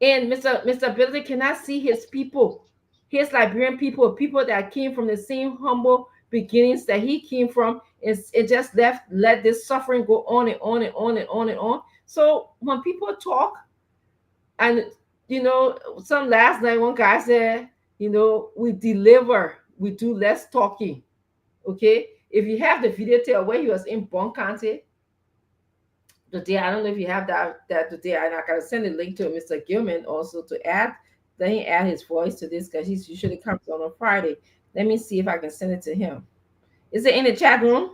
And Mr. Billy cannot see his people, his Liberian people that came from the same humble beginnings that he came from, and it just let this suffering go on and on and on and on and on. So when people talk, and some last night one guy said, we deliver, we do less talking. Okay, if you have the video tape where he was in Bon County today. I don't know if you have that today. And I gotta send a link to Mr. Gilman also to add. Then he add his voice to this because he usually comes on a Friday. Let me see if I can send it to him. Is it in the chat room?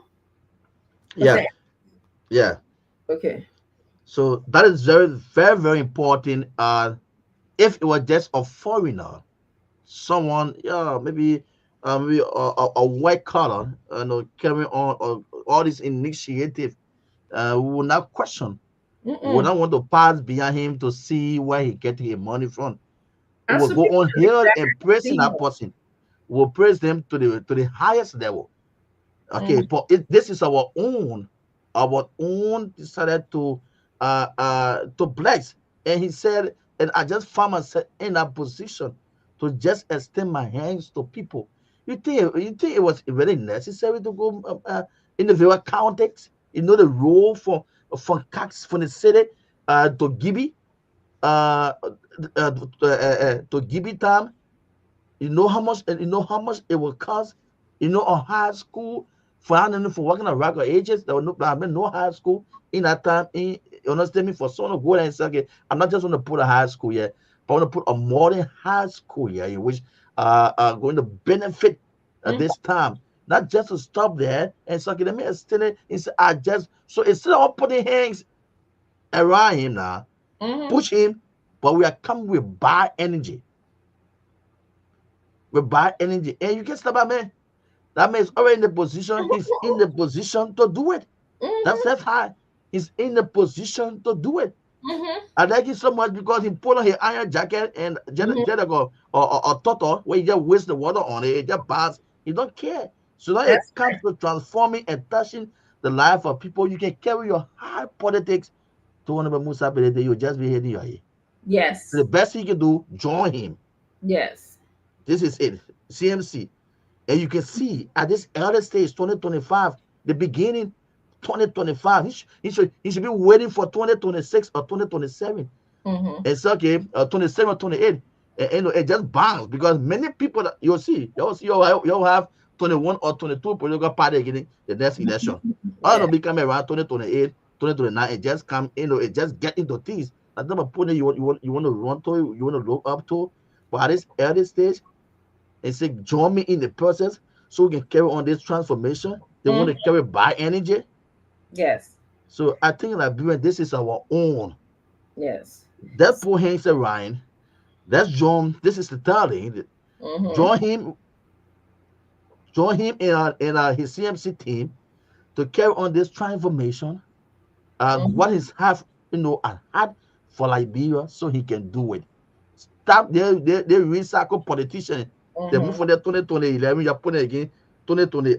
What's Yeah. that? Yeah. Okay. So that is very, very, very important. If it was just a foreigner, someone, yeah, maybe a white collar, carrying on all this initiative, we will not question. We will Mm-mm. not want to pass behind him to see where he getting his money from. We And will so go people on should here back and and praising see that him. person. We will praise them to the highest level. Okay, Mm. but this is our own decided to bless. And he said, and I just found myself in that position to just extend my hands to people. You think it was really necessary to go in the very context? The role from Cax from the city to Gibby to Gibby time. You know how much it will cost. A high school for I don't know for working at regular ages. There will have been no high school in that time. You understand me? For someone to go there and say, okay, I'm not just going to put a high school here, but I want to put a modern high school here, which going to benefit Mm. this time. not just to stop there and so okay, let me extend it. I just so instead of putting hands around him now, Mm-hmm. push him, but we are coming with bad energy. With bad energy. And you can stop that man. That man is already in the position, he's in the position to do it. That's Mm-hmm. that high. He's in the position to do it. Mm-hmm. I like it so much because he put on his iron jacket and Mm-hmm. just go or toto where he just waste the water on it, it just bars. He don't care. So now it That's comes right. to transforming and touching the life of people. You can carry your high politics to one of the Musa Belede, you'll just be hitting your head. So Yes. the best he can do, join him. Yes. This is it. CMC. And you can see at this early stage, 2025, the beginning 2025, he should be waiting for 2026 or 2027. Mm-hmm. It's okay, 27 or 28. And it just bounce because many people that you'll have 21 or 22 political party getting the next election. All Yeah. of become around 2028, 2029, it just come, it just get into things. That's not a point you want to run to, you want to look up to. But at this early stage, and say, join me in the process so we can carry on this transformation. They want to Mm-hmm. carry by energy. Yes. So I think Liberia, this is our own. Yes. That poor Hanks Ryan, that's John. This is the thing. Mm-hmm. Join him, join him in his CMC team to carry on this transformation. What Mm-hmm. is have and had for Liberia so he can do it. Stop they recycle politicians. They move Mm-hmm. from the 2011, you put it again, 2020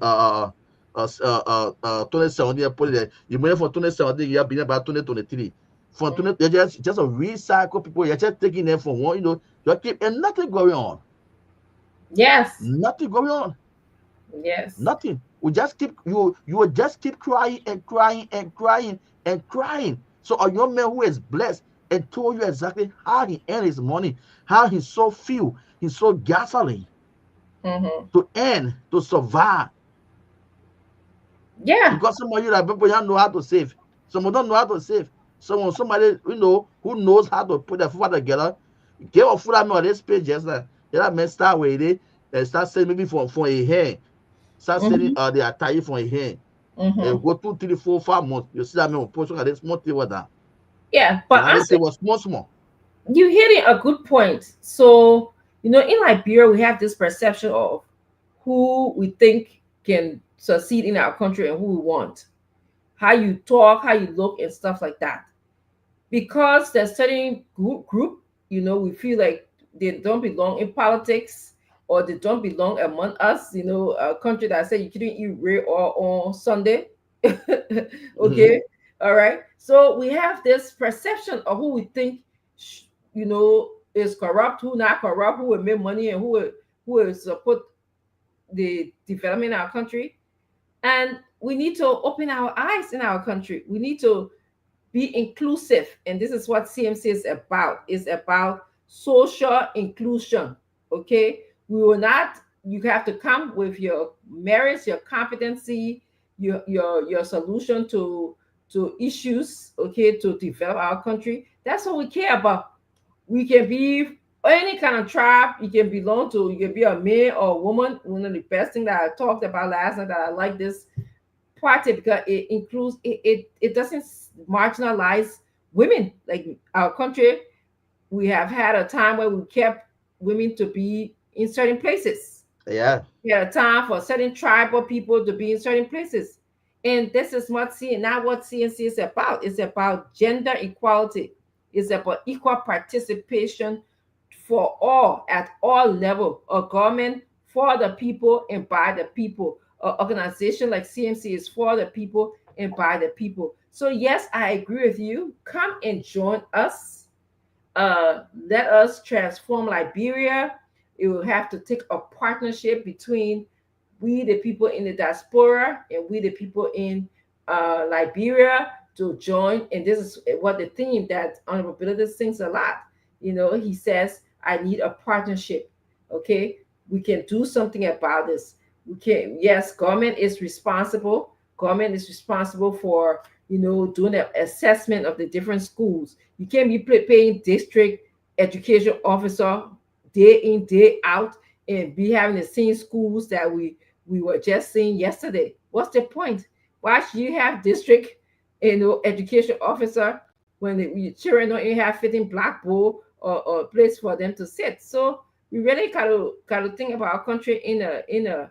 2017, you put it there. You move from 2017, you have been about 2023. From 20, they just a recycle people, you're just taking them from one, you keep and nothing going on. Yes. Nothing going on. Yes. Nothing. You will just keep crying and crying and crying and crying. So a young man who is blessed and told you exactly how he earned his money, how he sold fuel, he sold gasoline Mm-hmm. to earn, to survive. Yeah. Because some of you that people don't know how to save. Some don't know how to save. Somebody who knows how to put their food together, get a food on this page just like that man start with it and start selling maybe for a hand. Start selling Mm-hmm. the attire for a hand. Mm-hmm. Go 2, 3, 4, 5 months. You see that man will push on this small table down. Yeah. And But I didn't say answer, was small, small. you hitting a good point. So, in Liberia, we have this perception of who we think can succeed in our country and who we want. How you talk, how you look, and stuff like that. Because there's certain group, we feel like they don't belong in politics or they don't belong among us. A country that said you couldn't eat real or on Sunday. Mm-hmm. Okay, all right. So we have this perception of who we think, is corrupt, who not corrupt, who will make money, and who will support the development in our country. And we need to open our eyes in our country. We need to be inclusive, and this is what CMC is about. It's about social inclusion. Okay, we will not, you have to come with your merits, your competency, your solution to issues, okay, to develop our country. That's what we care about. We can be any kind of tribe you can belong to. You can be a man or a woman. One of the best thing that I talked about last night that I like this party because it includes it doesn't marginalize women. Like our country, we have had a time where we kept women to be in certain places. Yeah. We had a time for certain tribal people to be in certain places. And this is what CNC is about. It's about gender equality. It's about equal participation for all at all level of government, for the people and by the people. An organization like CMC is for the people and by the people. So yes, I agree with you. Come and join us. Let us transform Liberia. It will have to take a partnership between we, the people in the diaspora, and we, the people in Liberia, to join. And this is what the theme that Honorable Billy sings a lot. He says, I need a partnership. Okay, we can do something about this. We can, yes, government is responsible. Government is responsible for doing an assessment of the different schools. You can't be paying district education officer day in day out and be having the same schools that we were just saying yesterday. What's the point? Why should you have district, education officer when your children don't even have fitting blackboard or place for them to sit? So we really gotta think about our country in a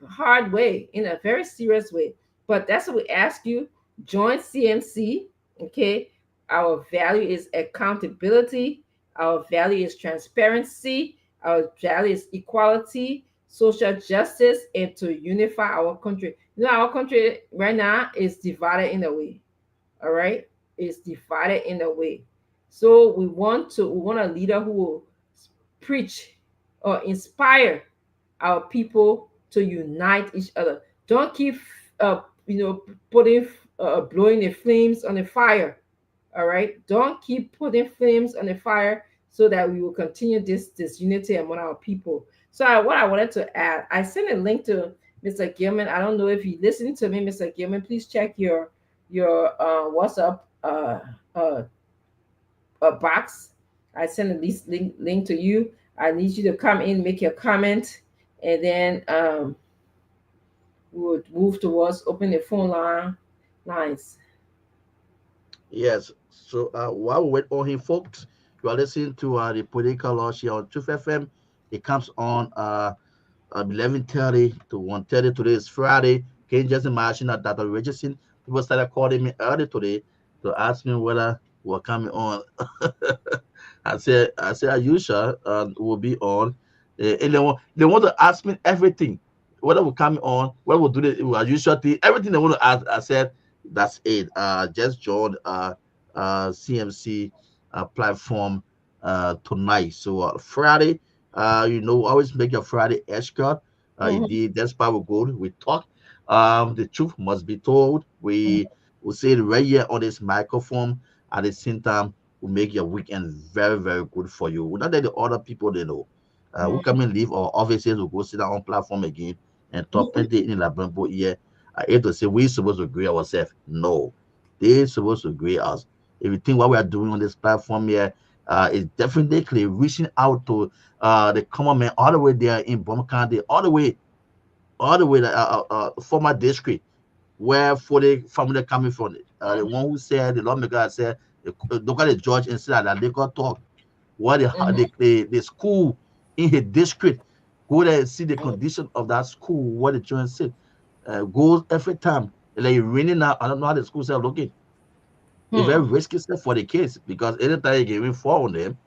hard way, in a very serious way. But that's what we ask you. Join CMC. Okay. Our value is accountability. Our value is transparency. Our value is equality, social justice, and to unify our country. Our country right now is divided in a way. All right, it's divided in a way. So we want a leader who will preach or inspire our people to unite each other. Don't keep uh putting blowing the flames on the fire. All right, don't keep putting flames on the fire, so that we will continue this unity among our people. So what I wanted to add, I sent a link to Mr. Gilman. I don't know if you listening to me, Mr. Gilman. Please check your WhatsApp uh, box. I sent a link to you. I need you to come in, make your comment, and then we would move towards open the phone lines. Yes. So while we wait on him, folks, you are listening to the Political Launch here on Truth FM. It comes on 11:30 to 1:30. Today is Friday. Can you just imagine that Dr. Richardson, people started calling me early today to ask me whether we're coming on. I said, are you sure we'll be on? And they want to ask me everything, whether we're coming on, whether we'll do the are you sure thing, everything they want to ask. I said, that's it. Just join CMC platform tonight. So Friday, always make your Friday escort. Mhm, Indeed, that's why we go. We talk. The truth must be told. mhm, We will say it right here on this microphone. At the same time, will make your weekend very, very good for you. Not that the other people they know. We come mhm, and leave our offices, we go sit down on platform again and talk mhm, plenty in the Bambo here. I hate to say we supposed to agree ourselves. No, they supposed to agree us. If you think what we are doing on this platform here is definitely reaching out to the common man all the way there in Bum County, all the way former district where for the family coming from. The one who said the lawmaker said look at the judge and said that they got talk what mhm, the school in his district, go there and see the condition of that school, what the children said. Goes every time. Like raining now, I don't know how the schools are looking. It's very mhm, risky stuff for the kids because anytime you get fall on them,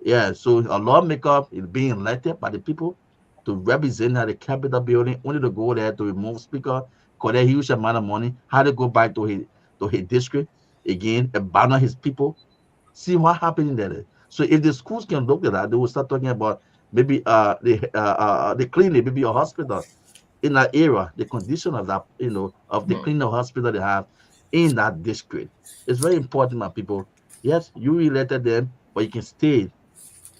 yeah. So a lawmaker is being elected by the people to represent at the Capitol building, only to go there to remove speaker, collect a huge amount of money, how to go back to his district again, abandon his people. See what happened there. So if the schools can look at that, they will start talking about maybe the clinic, maybe a hospital in that area, the condition of that, of the mhm. clinic or hospital they have in that district. It's very important, my people. Yes, you elected them, but you can stay.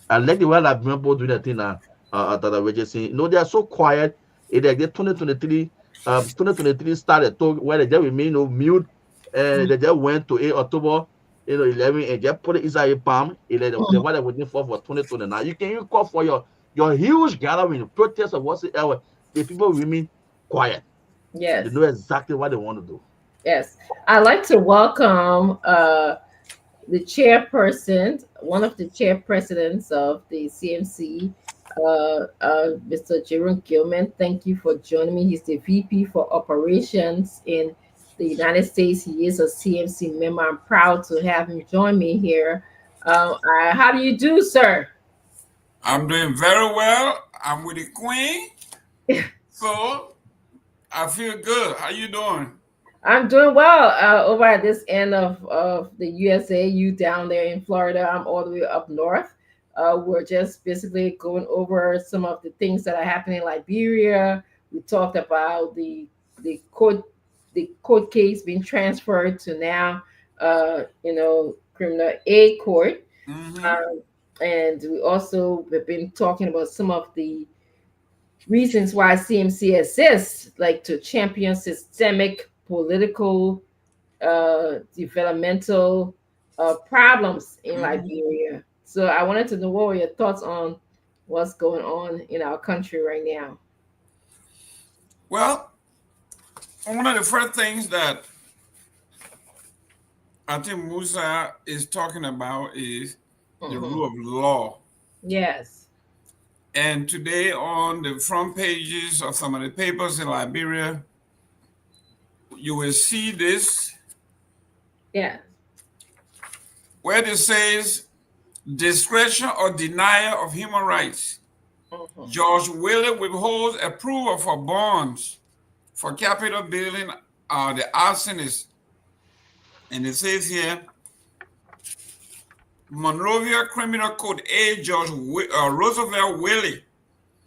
I like the way that people do that thing that I was just saying. They are so quiet. It like the 2023 started talk where they just remain mute and they just went to 8 October, 11 and just put it inside a palm. It like the Mhm. what they're waiting for 2029. You can even call for your huge gathering, protest or whatsoever. The people remain quiet. They Yes, know exactly what they want to do. yes. I'd like to welcome the chairperson, one of the chairpresidents of the CMC, Mr. Jerome Gilman. Thank you for joining me. He's the VP for Operations in the United States. He is a CMC member. I'm proud to have him join me here. How do you do, sir? I'm doing very well. I'm with the Queen, so I feel good. How you doing? I'm doing well over at this end of the USA. You down there in Florida. I'm all the way up north. We're just basically going over some of the things that are happening in Liberia. We talked about the court case being transferred to now, criminal aid court. Mm-hmm. Um, and we also have been talking about some of the reasons why CMC exists, like to champion systemic political developmental problems in Mm-hmm. Liberia. So I wanted to know what were your thoughts on what's going on in our country right now. Well, one of the first things that I think Musa is talking about is the Mm-hmm. rule of law. Yes. And today, on the front pages of some of the papers in Liberia, you will see this Yes. where it says discretion or denial of human rights. Mm-hmm. George Willard withholds approval for bonds for Capitol building the arsonist. And it says here, Monrovia Criminal Code A. Roosevelt Willie is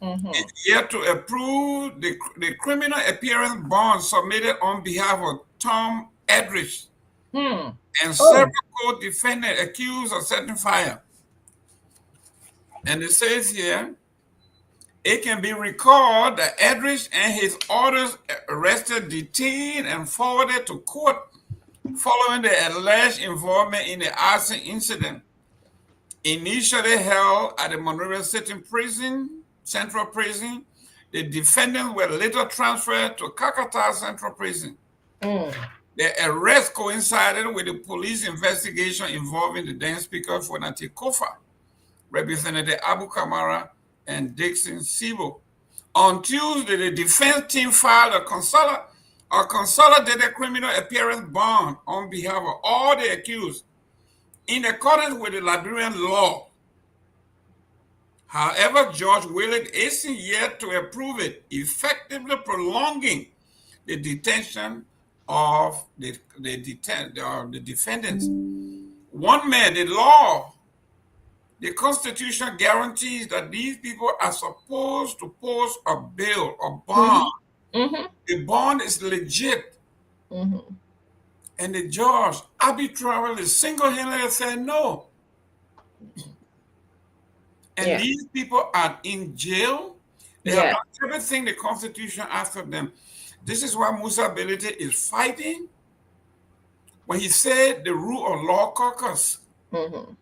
Mm-hmm. yet to approve the criminal appearance bond submitted on behalf of Tom Edrich Hmm. and several Oh. co-defendants accused of setting fire. And it says here, it can be recalled that Edrich and his orders arrested, detained, and forwarded to court following the alleged involvement in the arson incident. Initially held at the Monrovia City Prison, Central Prison, the defendants were later transferred to Kakata Central Prison. Mm. The arrest coincided with the police investigation involving the then Speaker for Nati Kofa, Representative Abu Kamara, and Dixon Sibo. On Tuesday, the defense team filed a consolidated criminal appearance bond on behalf of all the accused in accordance with the Liberian law. However, George Willard isn't yet to approve it, effectively prolonging the detention of the defendants. One man, the Constitution guarantees that these people are supposed to post a bill, a Mm-hmm. bond. Mm-hmm. The bond is legit. Mm-hmm. And the judge arbitrarily, single-handedly said no. And Yeah. these people are in jail. They have Yeah. done everything the Constitution asks of them. This is why Musa Belete is fighting when he said the rule of law caucus, Mm-hmm.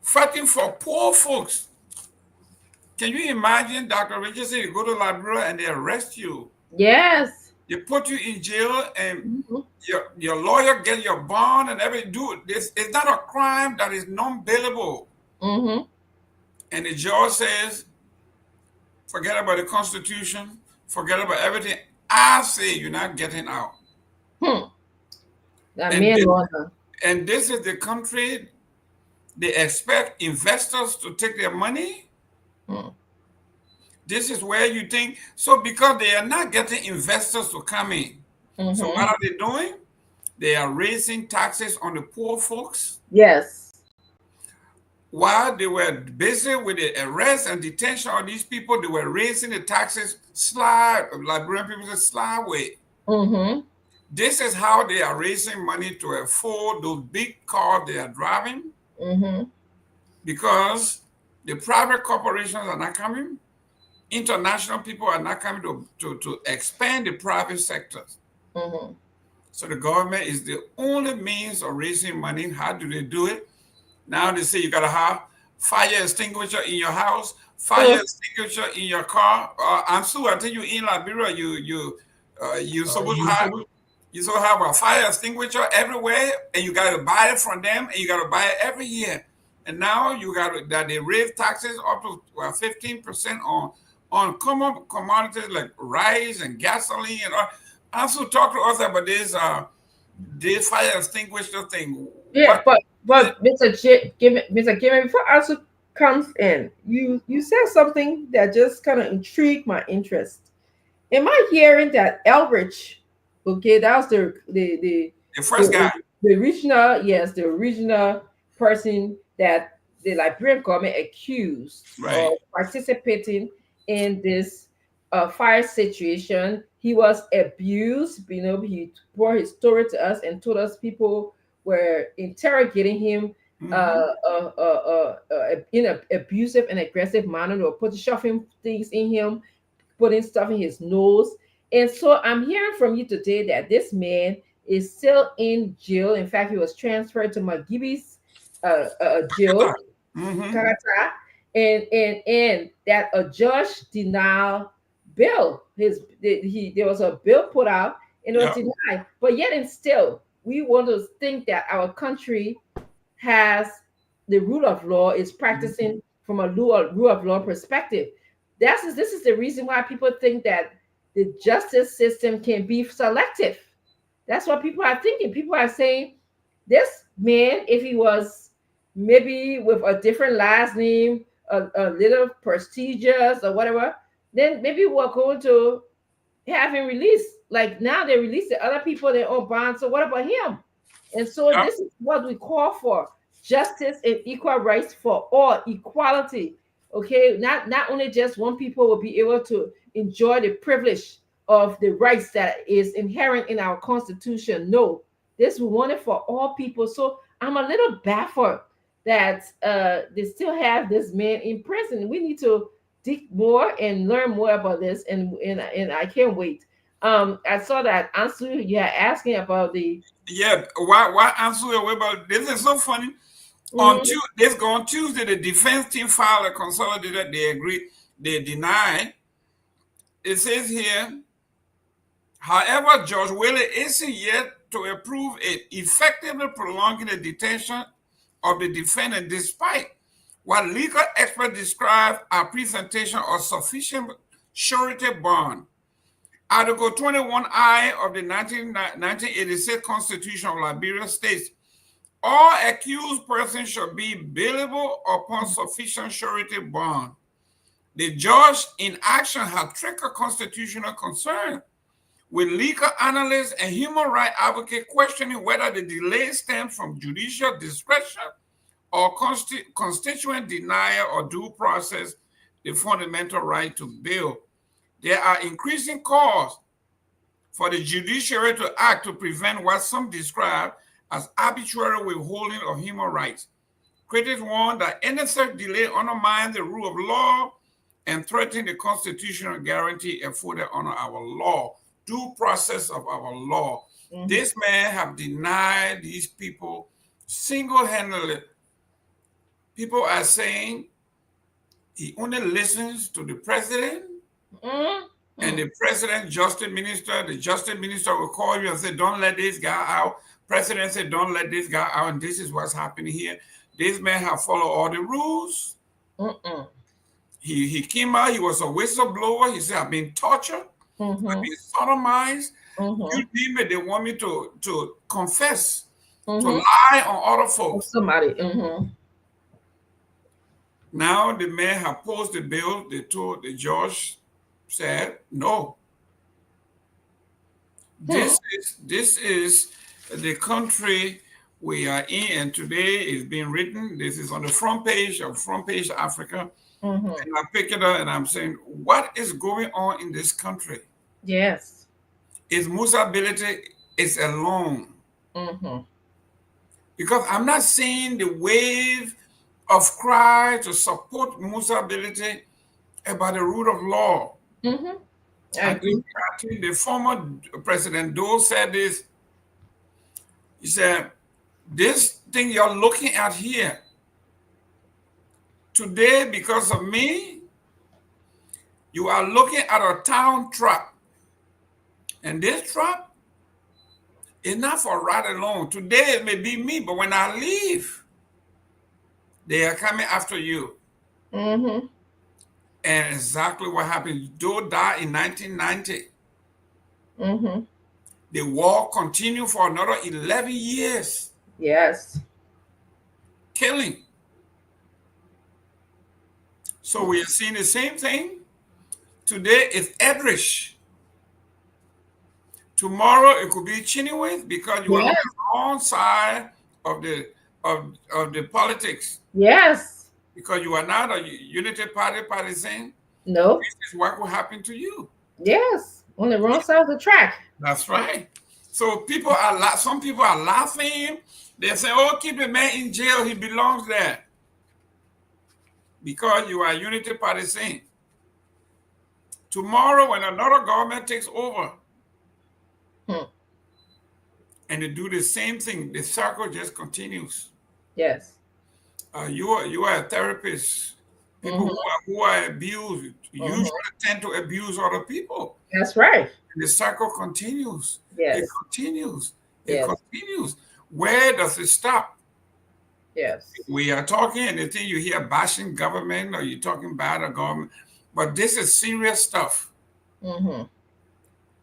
fighting for poor folks. Can you imagine, Dr. Richardson, you go to Liberia and they arrest you? Yes. They put you in jail and Mm-hmm. your lawyer get your bond and everything. Dude, this is not a crime that is non-bailable. Mm-hmm. And the judge says, forget about the Constitution, forget about everything. I say you're not getting out. Hmm. That And man this, wanna. and this is the country they expect investors to take their money. Hmm. This is where you think, so because they are not getting investors to come in. So what Mm-hmm. are they doing? They are raising taxes on the poor folks. Yes. While they were busy with the arrest and detention of these people, they were raising the taxes Liberian people say slide way. Mm-hmm. This is how they are raising money to afford those big cars they are driving Mm-hmm. because the private corporations are not coming. International people are not coming to expand the private sectors. Mm-hmm. So the government is the only means of raising money. How do they do it? Now they say you gotta have fire extinguisher in your house, fire Oh. extinguisher in your car. And so I think you in Liberia, you supposed to have a fire extinguisher everywhere, and you gotta buy it from them, and you gotta buy it every year. And now you got that they raise taxes up to 15% on common commodities like rice and gasoline and all. Also talk to us about this fire extinguisher thing. Yeah, What? but Mr. Jimmy, before answer comes in, you said something that just kind of intrigued my interest. Am I hearing that Elbridge, okay, that was The first guy, the the original, yes, the original person that the Liberian government accused right? of participating in this fire situation. He was abused. He brought his story to us and told us people were interrogating him Mm-hmm. in an abusive and aggressive manner. They were putting shoving things in him, putting stuff in his nose. And so I'm hearing from you today that this man is still in jail. In fact, he was transferred to Magibi's jail, Mm-hmm. Kakata, and that a judge denied bill. There was a bill put out and it was Yeah. denied. But yet and still, we want to think that our country has the rule of law is practicing from a rule of law perspective. This is the reason why people think that the justice system can be selective. That's what people are thinking. People are saying this man, if he was maybe with a different last name, a little prestigious or whatever, then maybe we're going to have him released. Like now they release the other people their own bonds. So what about him? And so Yeah. this is what we call for: justice and equal rights for all, equality. Okay, not only just one people will be able to enjoy the privilege of the rights that is inherent in our constitution. No, this we want it for all people. So I'm a little baffled that they still have this man in prison. We need to dig more and learn more about this, and I can't wait. I saw that Ansu, you are asking about the. Yeah. Why answer your way about this is so funny. On Mhm, Tuesday, on Tuesday, the defense team filed a consolidated. They agreed. They deny. It says here, however, Judge Whaley isn't yet to approve it effectively prolonging the detention of the defendant, despite what legal experts describe a presentation of sufficient surety bond. Article 21I of the 1986 Constitution of Liberia states all accused persons shall be bailable upon sufficient surety bond. The judge in action has triggered constitutional concern, with legal analysts and human rights advocates questioning whether the delay stems from judicial discretion or constituent denial or due process, the fundamental right to bail. There are increasing calls for the judiciary to act to prevent what some describe as arbitrary withholding of human rights. Critics warn that any such delay undermines the rule of law and threatens the constitutional guarantee afforded under our law, due process of our law. mhm, This man have denied these people single-handedly. People are saying he only listens to the president, mhm, and mhm, the president, the justice minister will call you and say, don't let this guy out. President said, don't let this guy out, and this is what's happening here. This man have followed all the rules. mhm, He came out, he was a whistleblower. He said, I've been tortured, I've mhm, been sodomized. You mhm, name it, they want me to confess, to mhm. lie on other Or folks. somebody. Mhm, Now the man have posed the bill. They told the judge, said, no, hmm, this is the country we are in, and today is being written. This is on the front page of Front Page Africa, mhm. and I pick it up and I'm saying, what is going on in this country? Yes. Is Musability is alone, Mhm, because I'm not seeing the wave of cry to support Musability about the rule of law. mhm. I I think, agree. I think the former President Doe said this. He said, this thing you're looking at here today, because of me, you are looking at a town trap. And this trap is not for right alone. Today it may be me, but when I leave, they are coming after you. Mhm, And exactly what happened. Doe died in 1990. mhm. The war continued for another 11 years, Yes. killing. So we are seeing the same thing. Today is Edrich. Tomorrow it could be Chineway, because you are on Yes. the wrong side of the politics. Yes. Because you are not a Unity Party partisan, No. this is what will happen to you. Yes. On the wrong side of the track. That's right. So some people are laughing. They say, "Oh, keep the man in jail. He belongs there," because you are Unity partisan. Tomorrow, when another government takes over Hmm. and they do the same thing, the circle just continues. Yes. You are a therapist. People Mhm. who are abused Mhm. usually tend to abuse other people. That's right. And the cycle continues. It Yes. continues. It Yes. continues. Where does it stop? Yes. We are talking, and the thing you hear bashing government or you're talking bad of government, but this is serious stuff Mhm.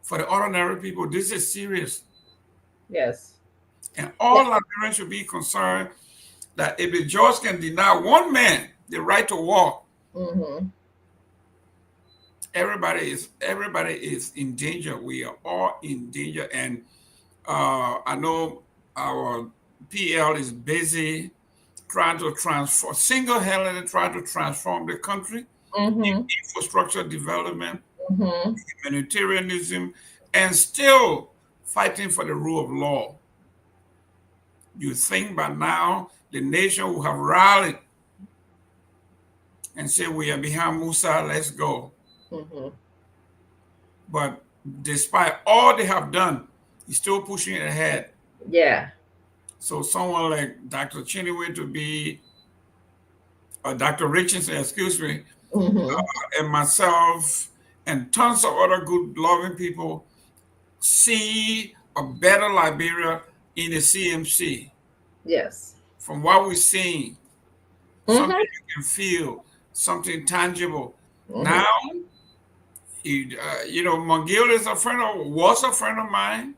for the ordinary people. This is serious, Yes. and Yeah. all Liberians should be concerned that if the judge can deny one man the right to walk, Mhm. everybody is in danger. We are all in danger, and I know our PL is busy trying to transform, single-handedly trying to transform the country in Mhm. infrastructure development, Mhm. humanitarianism, and still fighting for the rule of law. You think by now the nation will have rallied and said, "We are behind Musa, let's go." Mhm. But despite all they have done, he's still pushing it ahead. Yeah. So someone like Dr. Chinua to be, or Dr. Richardson, excuse me, Mhm. and myself and tons of other good, loving people see a better Liberia in the CMC. Yes. From what we're seeing, something Mhm. you can feel, something tangible. Mhm. Now, McGill is was a friend of mine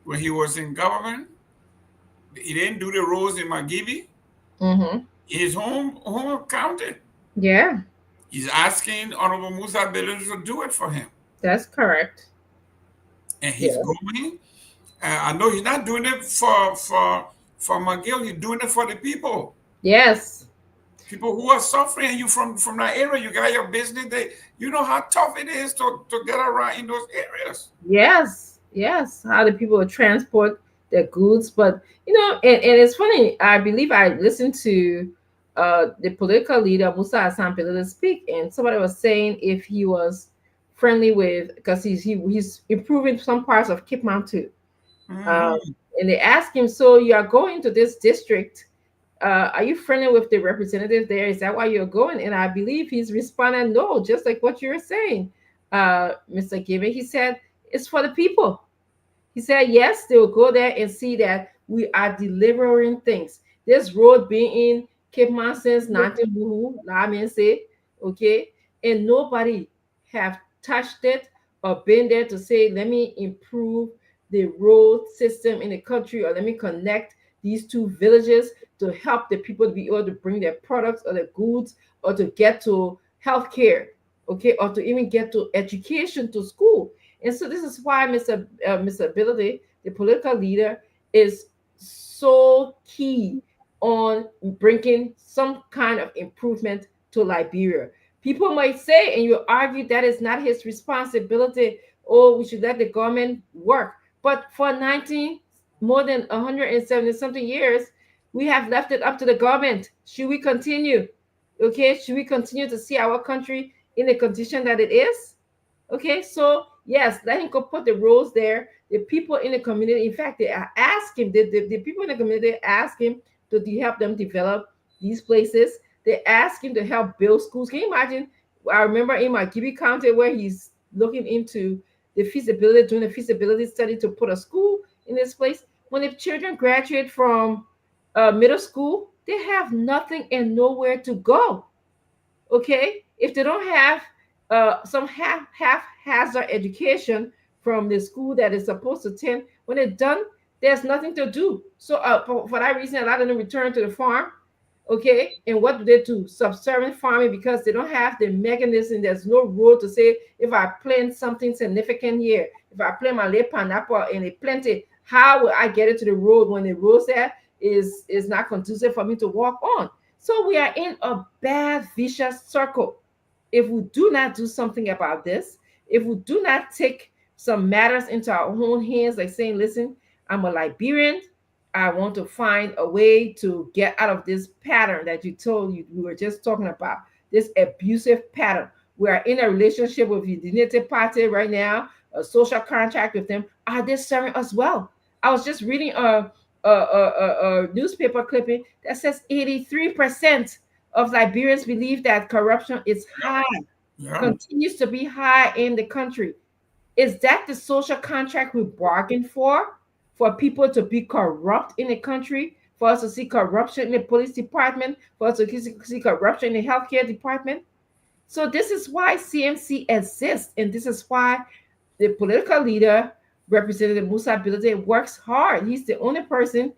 when he was in government. He didn't do the roads in Magibi. Mhm. His home county. Yeah. He's asking Honorable Musa Bello to do it for him. That's correct. And he's Yeah. going. I know he's not doing it for McGill. He's doing it for the people. Yes. People who are suffering. You from that area. You got your business. You know how tough it is to get around in those areas. Yes. Yes. How the people transport their goods, but and it's funny. I believe I listened to the political leader Musa Hassan Pelele speak, and somebody was saying if he was friendly with, because he's improving some parts of Cape Mount too. Um, Hmm. and they asked him, so you are going to this district, are you friendly with the representative there? Is that why you're going? And I believe he's responded, no, just like what you're saying, Mr. Gibbon. He said, it's for the people. He said, yes, they will go there and see that we are delivering things. This road being in Cape Mountain since 19 Lamin say, okay, and nobody have touched it or been there to say, let me improve the road system in the country, or let me connect these two villages to help the people to be able to bring their products or their goods, or to get to healthcare, okay, or to even get to education, to school. And so this is why Mr. Ability, the political leader, is so key on bringing some kind of improvement to Liberia. People might say, and you argue that is not his responsibility. Oh, we should let the government work. But for 19, more than 170 something years, we have left it up to the government. Should we continue? Okay, should we continue to see our country in the condition that it is? Okay, so yes, let him go put the rules there. The people in the community, in fact, they ask him, the people in the community ask him to help them develop these places. They ask him to help build schools. Can you imagine? I remember in my Gibi County where he's looking into the feasibility, doing a feasibility study to put a school in this place. When the children graduate from middle school, they have nothing and nowhere to go. Okay, if they don't have some half hazard education from the school that is supposed to attend, when they're done, there's nothing to do. So for that reason, a lot of them return to the farm. Okay, and what do they do? Subservient farming, because they don't have the mechanism. There's no road to say, if I plant something significant here, if I plant my late pineapple and they plant it, how will I get it to the road when the road there is not conducive for me to walk on? So we are in a bad vicious circle. If we do not do something about this, if we do not take some matters into our own hands, like saying, listen, I'm a Liberian, I want to find a way to get out of this pattern that you told you we were just talking about, this abusive pattern. We are in a relationship with the Unity Party right now, a social contract with them. Are they serving us well? I was just reading a newspaper clipping that says 83% of Liberians believe that corruption is Yeah. high, Yeah. continues to be high in the country. Is that the social contract we bargained for people to be corrupt in the country, for us to see corruption in the police department, for us to see corruption in the healthcare department? So this is why CMC exists, and this is why the political leader, Representative Musa Bilade, works hard. He's the only person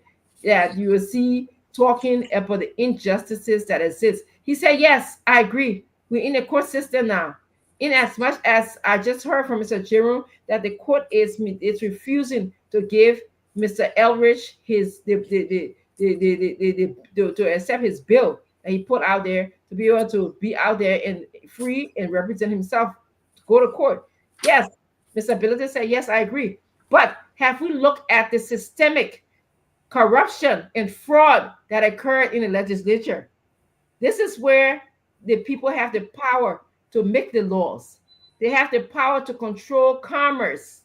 that you will see talking about the injustices that exist. He said, "Yes, I agree. We're in the court system now. In as much as I just heard from Mr. Jerome that the court is refusing to give Mr. Elrich his to accept his bill that he put out there to be able to be out there and free and represent himself to go to court. Yes, Mr. Ability said, yes, I agree. But have we looked at the systemic corruption and fraud that occurred in the legislature? This is where the people have the power to make the laws. They have the power to control commerce.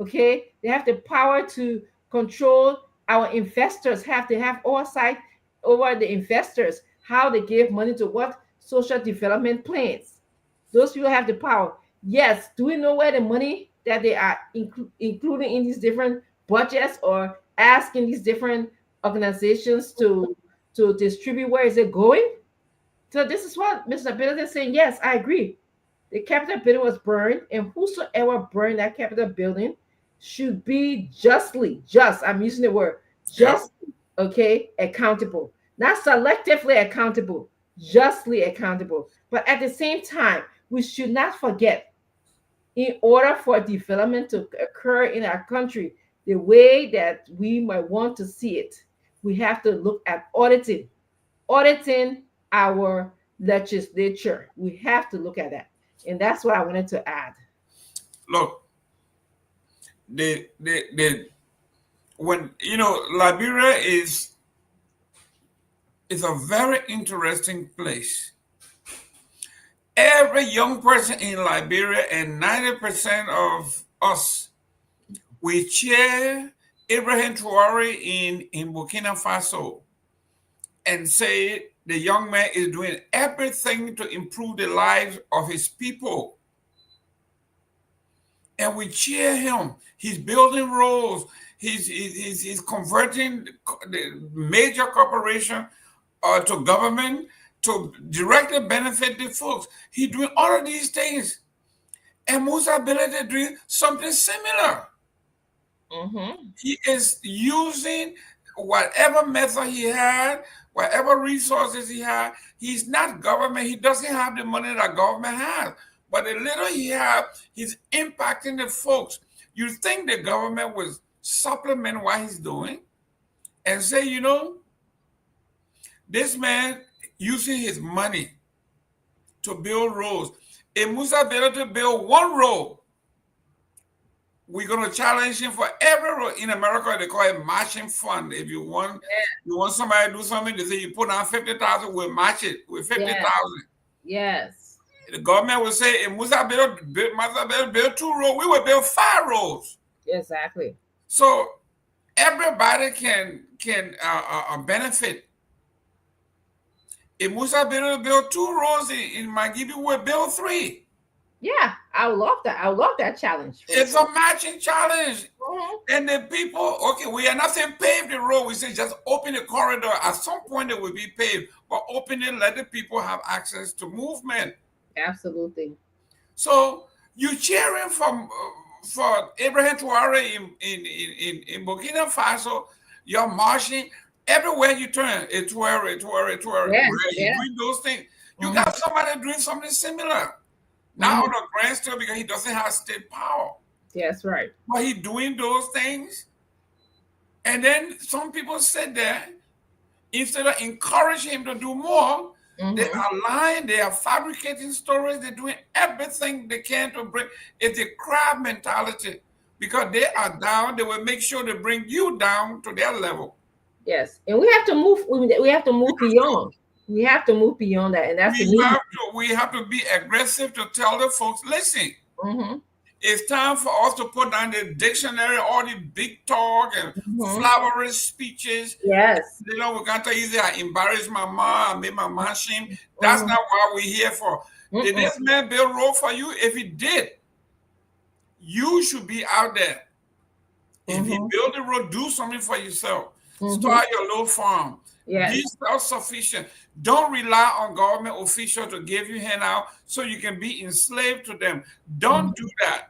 Okay, they have the power to control our investors. Have to have oversight over the investors, how they give money to what social development plans. Those people have the power. Yes, do we know where the money that they are including in these different budgets or asking these different organizations to distribute? Where is it going? So this is what Mr. Ability is saying. Yes, I agree. The Capitol building was burned, and whosoever burned that Capitol building should be just, I'm using the word, Yep. just, okay, accountable. Not selectively accountable, justly accountable. But at the same time, we should not forget, in order for development to occur in our country the way that we might want to see it, we have to look at auditing our legislature. We have to look at that. And that's what I wanted to add. Look, the when Liberia is a very interesting place. Every young person in Liberia and 90% of us, we cheer Abraham Traore in Burkina Faso and say the young man is doing everything to improve the lives of his people. And we cheer him. He's building roads. He's converting the major corporation to government to directly benefit the folks. He's doing all of these things. And Musa Belede doing something similar. Mm-hmm. He is using whatever method he had, whatever resources he had. He's not government. He doesn't have the money that government has. But the little he has, he's impacting the folks. You think the government will supplement what he's doing and say, this man using his money to build roads. If Musa Bello to build one road, we're gonna challenge him for every road in America. They call it matching fund. If you want somebody to do something, they say you put down 50,000, we'll match it with 50,000. Yes. The government will say if Musa Bello build 2 roads, we will build 5 roads. Exactly. So everybody can benefit. If Musa Bello build 2 roads in Magibi, we'll build 3. Yeah, I love that. I love that challenge. It's a matching challenge. Mhm. And the people, okay, we are not saying pave the road. We say just open the corridor. At some point, it will be paved. But open it, let the people have access to movement. Absolutely. So you cheering for Abraham Traore in Burkina Faso. You're marching everywhere you turn. Traore. Yes, You're yes. doing those things. You Mhm. got somebody doing something similar. Now on a grand scale because he doesn't have state power. That's right. But he doing those things. And then some people said that instead of encouraging him to do more, they Mhm. are lying, they are fabricating stories, they're doing everything they can to bring it's a crab mentality. Because they are down, they will make sure they bring you down to their level. Yes, and we have to move. We have to move beyond. We have to move beyond that, and that's the We need. have to be aggressive to tell the folks, listen, Mhm. It's time for us to put down the dictionary, all the big talk and Mhm. flowery speeches. Yes. You know, we can't tell you I embarrassed my mom, I made my mom shame. That's Mhm. not what we're here for. Did Mm-mm. this man build road for you? If he did, you should be out there. If he Mhm. build the road, do something for yourself. Mhm. Start your little farm. Be Yes. self-sufficient. Don't rely on government officials to give you handout so you can be enslaved to them. Don't do Mhm. that.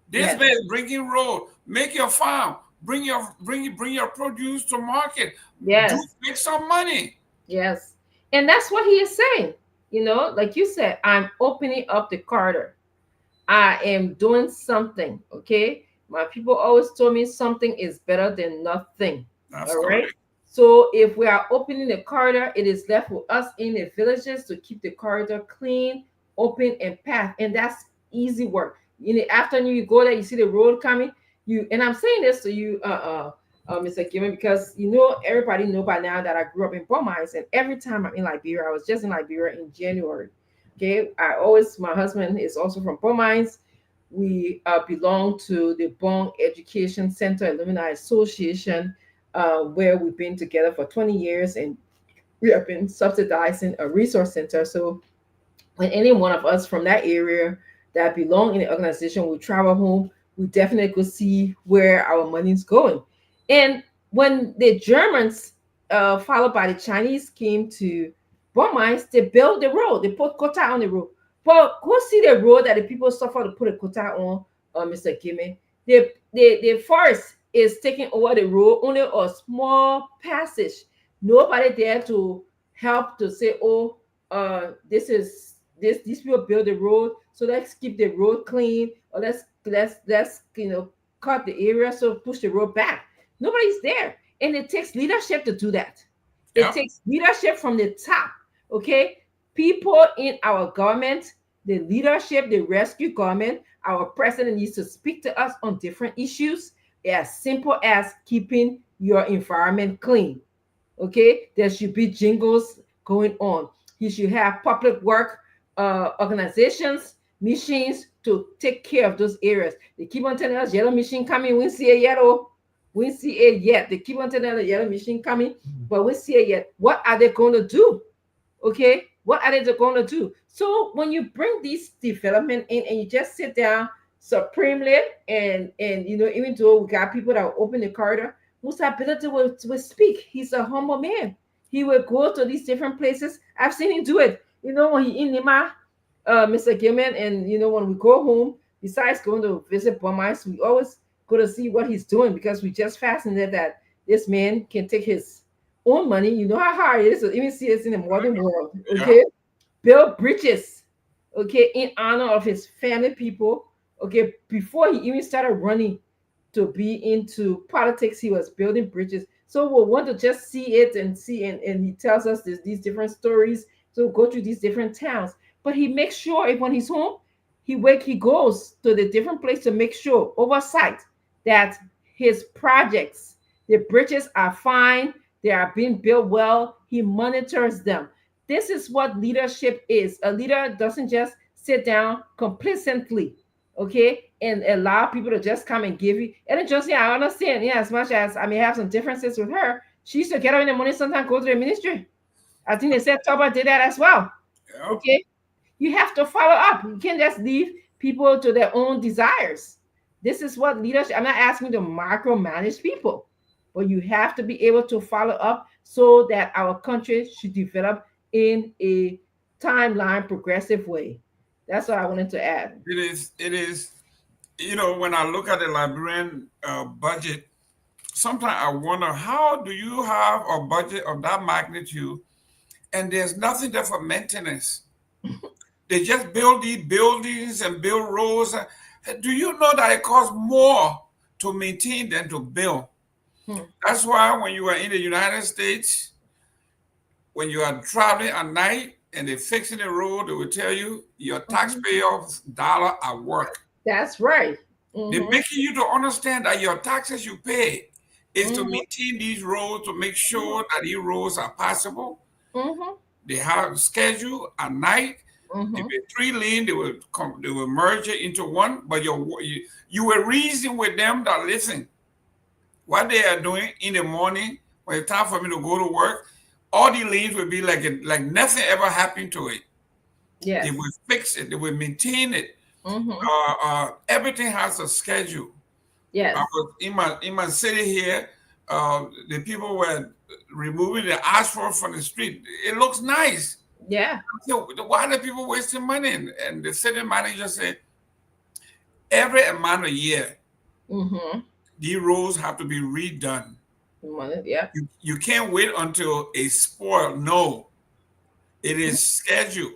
This Yes. man is bringing road. Make your farm. Bring your produce to market. Do Yes. make some money. Yes. And that's what he is saying. Like you said, I'm opening up the corridor. I am doing something. Okay. My people always told me something is better than nothing. That's All right. correct. So if we are opening the corridor, it is left for us in the villages to keep the corridor clean, open, and path. And that's easy work. In the afternoon, you go there, you see the road coming. And I'm saying this to you, Mr. Given, because everybody know by now that I grew up in Beaumont, and every time I'm in Liberia, I was just in Liberia in January. Okay, my husband is also from Port Mines. We belong to the Bon Education Center Alumni Association, where we've been together for 20 years, and we have been subsidizing a resource center. So when any one of us from that area that belong in the organization we travel home, we definitely go see where our money's going. And when the Germans, followed by the Chinese, came to Burmese, they built the road, they put quota on the road. But go see the road that the people suffer to put a quota on, Mr. Gimme. The forest is taking over the road, only a small passage. Nobody there to help to say, oh, these people build the road, so let's keep the road clean, or let's cut the area, so push the road back. Nobody's there, and it takes leadership to do that. It Yep. takes leadership from the top. Okay, people in our government, the leadership, the rescue government, our president needs to speak to us on different issues, as simple as keeping your environment clean. Okay, there should be jingles going on. He should have public work organizations, machines to take care of those areas. They keep on telling us yellow machine coming. We see it yet. Oh, we see it yet. They keep on telling us the yellow machine coming, but we see it yet. What are they going to do? Okay, what are they going to do? So when you bring this development in and you just sit down supremely, and even though we got people that will open the corridor, Musa ability will speak. He's a humble man. He will go to these different places. I've seen him do it. When he in Lima, Mr. Gilman, and when we go home, besides going to visit Burmese, we always go to see what he's doing, because we just fascinated that this man can take his own money. You know how hard it is to even see this in the modern world. Yep. Okay, build bridges. Okay, in honor of his family people. Okay, before he even started running to be into politics, he was building bridges. So we'll want to just see it and see, and he tells us these different stories. So we'll go through these different towns. But he makes sure if when he's home, he goes to the different place to make sure oversight that his projects, the bridges are fine, they are being built well. He monitors them. This is what leadership is. A leader doesn't just sit down complacently, okay, and allow people to just come and give you. And then just, yeah, I understand. Yeah, as much as I may have some differences with her, she used to get up in the morning, sometimes go to the ministry. I think they said Toba did that as well. Yep. Okay, you have to follow up. You can't just leave people to their own desires. This is what leadership. I'm not asking you to micromanage people, but you have to be able to follow up so that our country should develop in a timeline progressive way. That's what I wanted to add. It is. It is. When I look at the Liberian budget, sometimes I wonder how do you have a budget of that magnitude and there's nothing there for maintenance? They just build these buildings and build roads. Do you know that it costs more to maintain than to build? Hmm. That's why when you are in the United States, when you are traveling at night and they're fixing the road, they will tell you your Mhm. taxpayers' dollar at work. That's right. They're Mm-hmm. making you to understand that your taxes you pay is to Mm-hmm. maintain these roads, to make sure that these roads are passable. Mm-hmm. They have schedule at night. If Mm-hmm. it's three lane, they will merge it into one. But you will reason with them that listen, what they are doing in the morning when it's time for me to go to work, all the lanes will be like nothing ever happened to it. They Yes. will fix it. They will maintain it. Mm-hmm. Everything has a schedule. I Yes. was in my city here. The people were removing the asphalt from the street. It looks nice. Yeah. So why are the people wasting money? And the city manager said every amount of year Mm-hmm. the roads have to be redone. Yeah. You can't wait until it's spoiled. No, it is scheduled.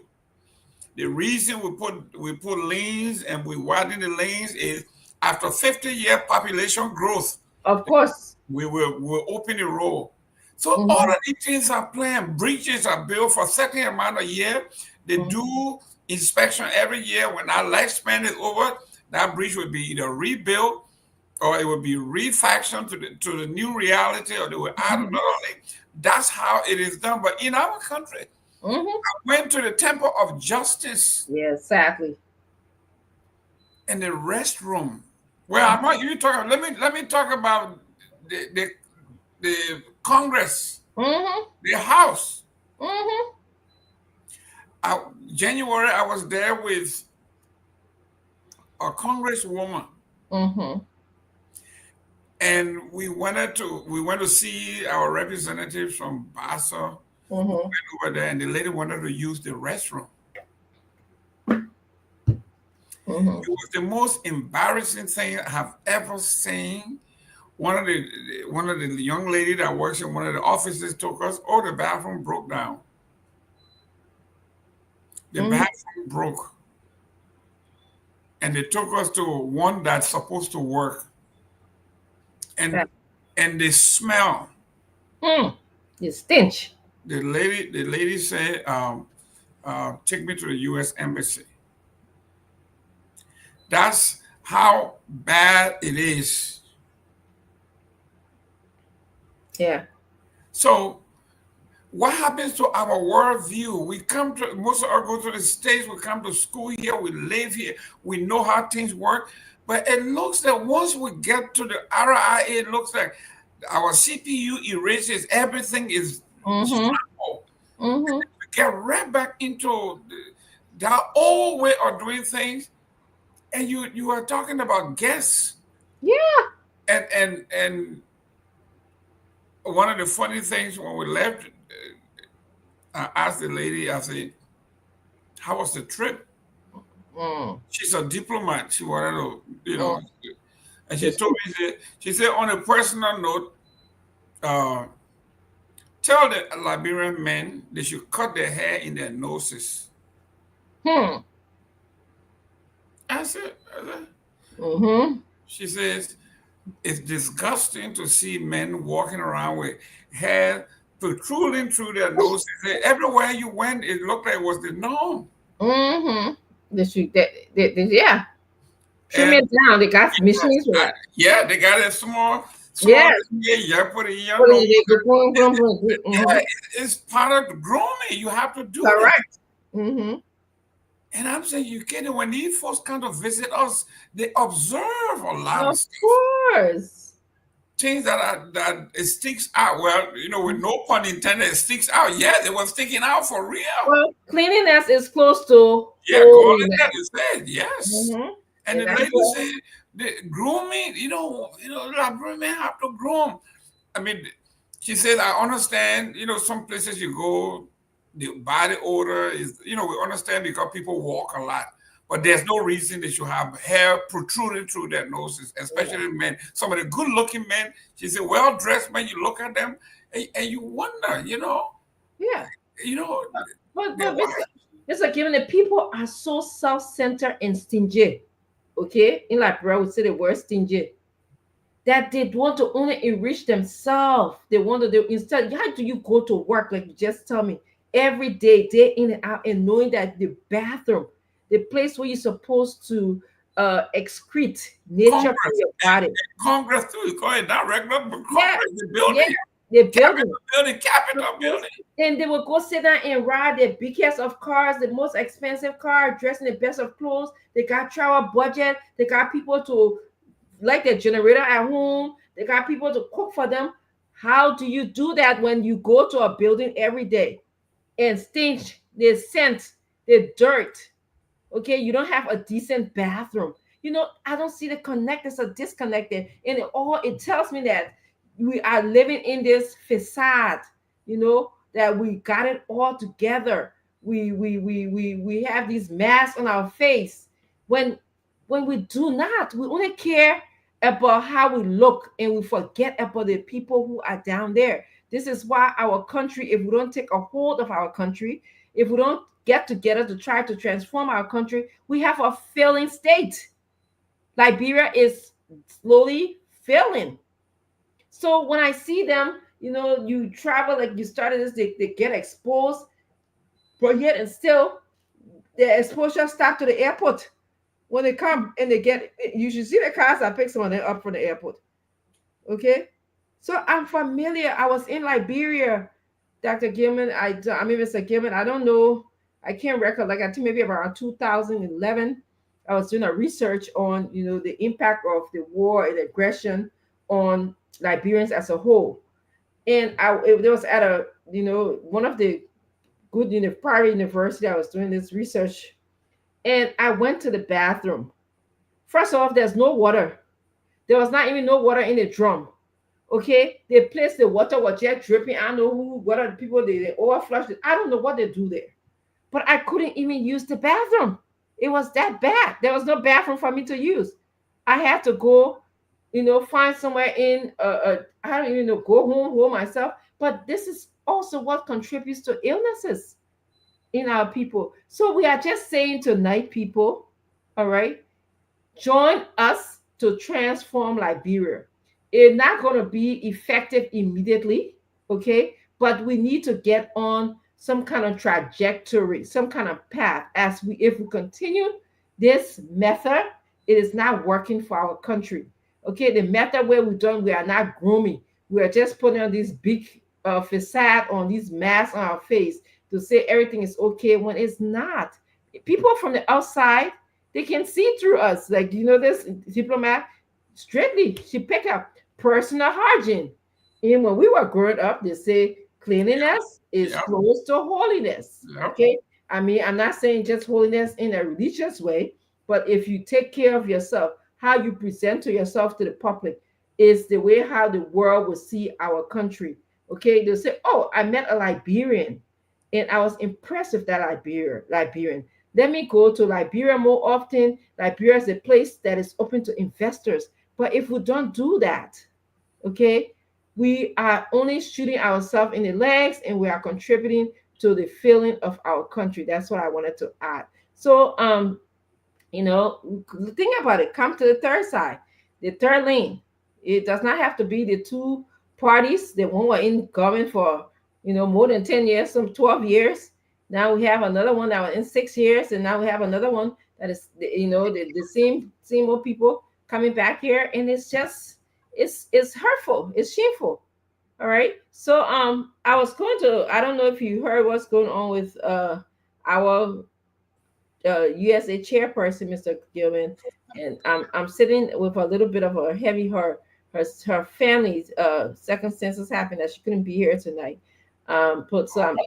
The reason we put lanes and we widen the lanes is after 50-year population growth, Of course. we'll open the road. So all Mm-hmm. of these things are planned. Bridges are built for a certain amount of year. They do inspection every year. When our lifespan is over, that bridge will be either rebuilt or it will be refactioned to the new reality, or they will add Mm-hmm. another link. That's how it is done. But in our country, Mm-hmm. went to the temple of justice Yeah, exactly. and the restroom. Well, I'm not you talking. Let me talk about the Congress, Mm-hmm. the House. Mm-hmm. I, January, I was there with a congresswoman, Mm-hmm. and we went to see our representatives from Bassa. We Mm-hmm. went over there, and the lady wanted to use the restroom. Mm-hmm. It was the most embarrassing thing I have ever seen. One of the young lady that works in one of the offices told us, "Oh, the bathroom broke down. The Mm-hmm. bathroom broke," and they took us to one that's supposed to work, Yeah. and the smell. Mm. You stench. The lady said, "Take me to the U.S. embassy." That's how bad it is. Yeah. So what happens to our worldview? Most of us go to the States, we come to school here, we live here, we know how things work. But it looks like once we get to the RIA, it looks like our CPU erases everything is Mm-hmm. scrambled. Mm-hmm. We get right back into that old way of doing things. And you are talking about guests. Yeah. And one of the funny things when we left, I asked the lady, I said, how was the trip? Mm. She's a diplomat. She wanted to, Mm. and she It's told me, she said, on a personal note, uh, tell the Liberian men they should cut their hair in their noses. hmm. I said, Mm-hmm. she says, it's disgusting to see men walking around with hair protruding through their noses. Everywhere you went, it looked like it was the norm. Mm-hmm. Yeah. Trim And it down. They got machines for that. yeah, they got a small Yes. yeah, yeah, put it in your What nose. is it? They go boom, boom, boom. Yeah, Mm-hmm. it's part of the grooming. You have to do that. Correct. Mm-hmm. And I'm saying, you kidding? When these folks come to visit us, they observe a lot of Of stuff. course. Things that it sticks out. Well, with no pun intended, it sticks out. Yeah, they were sticking out for real. Well, cleanliness is close to Yeah, calling holiness. that is said, yes. Mm-hmm. And And the that's lady why. said, the grooming, like women have to groom. I mean, she said, I understand, some places you go, the body odor is, we understand because people walk a lot. But there's no reason they should have hair protruding through their noses, Yeah. especially men. Some of the good looking men, she said, well dressed men, you look at them and you wonder, Yeah. you know, But their wife. it's like even the people are so self-centered and stingy. Okay, in Liberia, we say the word stingy. That they want to only enrich themselves. They want to do instead. How do you go to work? Like you just tell me every day in and out, and knowing that the bathroom, the place where you're supposed to excrete nature from Congress your and body. Congress too. Go ahead, not regular, but Yeah, Congress, the yeah, building. They're building. Capitol building, Capitol building. And they will go sit down and ride the biggest of cars, the most expensive car, dressed in the best of clothes. They got travel budget. They got people to like their generator at home. They got people to cook for them. How do you do that when you go to a building every day and stench, the scent, the dirt? Okay, you don't have a decent bathroom. I don't see the connect. There's a disconnected, and it tells me that we are living in this facade. That we got it all together. We have these masks on our face when we do not. We only care about how we look, and we forget about the people who are down there. This is why our country, if we don't take a hold of our country, if we don't get together to try to transform our country, we have a failing state. Liberia is slowly failing. So when I see them, you travel, like you started this, they get exposed, but yet and still the exposure stop to the airport. When they come and they get, you should see the cars that pick someone up from the airport. Okay, so I'm familiar. I was in Liberia, Dr. Gilman. I mean, Mr. Gilman. I don't know. I can't recollect. I think maybe around 2011. I was doing a research on the impact of the war and aggression on Liberians as a whole. And it was at a one of the good private university. I was doing this research, and I went to the bathroom. First off, there's no water. There was not even no water in the drum. Okay, they placed the water was just dripping. I don't know what are the people they overflushed it. I don't know what they do there, but I couldn't even use the bathroom. It was that bad. There was no bathroom for me to use. I had to go, find somewhere in. I don't even know, go home myself. But this is also what contributes to illnesses in our people. So we are just saying tonight, people, all right, join us to transform Liberia. It's not going to be effective immediately, okay? But we need to get on some kind of trajectory, some kind of path. If we continue this method, it is not working for our country. Okay, the method where we are not grooming. We are just putting on this big facade, on these masks on our face to say everything is okay when it's not. People from the outside, they can see through us. Like, this diplomat, strictly, she picked up personal hygiene. And when we were growing up, they say cleanliness is Yep. close to holiness. Yep. Okay. I mean, I'm not saying just holiness in a religious way, but if you take care of yourself, how you present to yourself to the public is the way how the world will see our country. Okay. They'll say, oh, I met a Liberian and I was impressed with that Liberian. Let me go to Liberia more often. Liberia is a place that is open to investors. But if we don't do that, okay, we are only shooting ourselves in the legs and we are contributing to the failing of our country. That's what I wanted to add. So, think about it. Come to the third side, the third lane. It does not have to be the two parties. The one were in government for more than 10 years, some 12 years. Now we have another one that was in 6 years, and now we have another one that is the same old people coming back here, and it's just it's hurtful, it's shameful. All right. So I was going to, I don't know if you heard what's going on with our USA chairperson, Mr. Gilman, and I'm sitting with a little bit of a heavy heart. Her family's circumstances happened that she couldn't be here tonight. But some,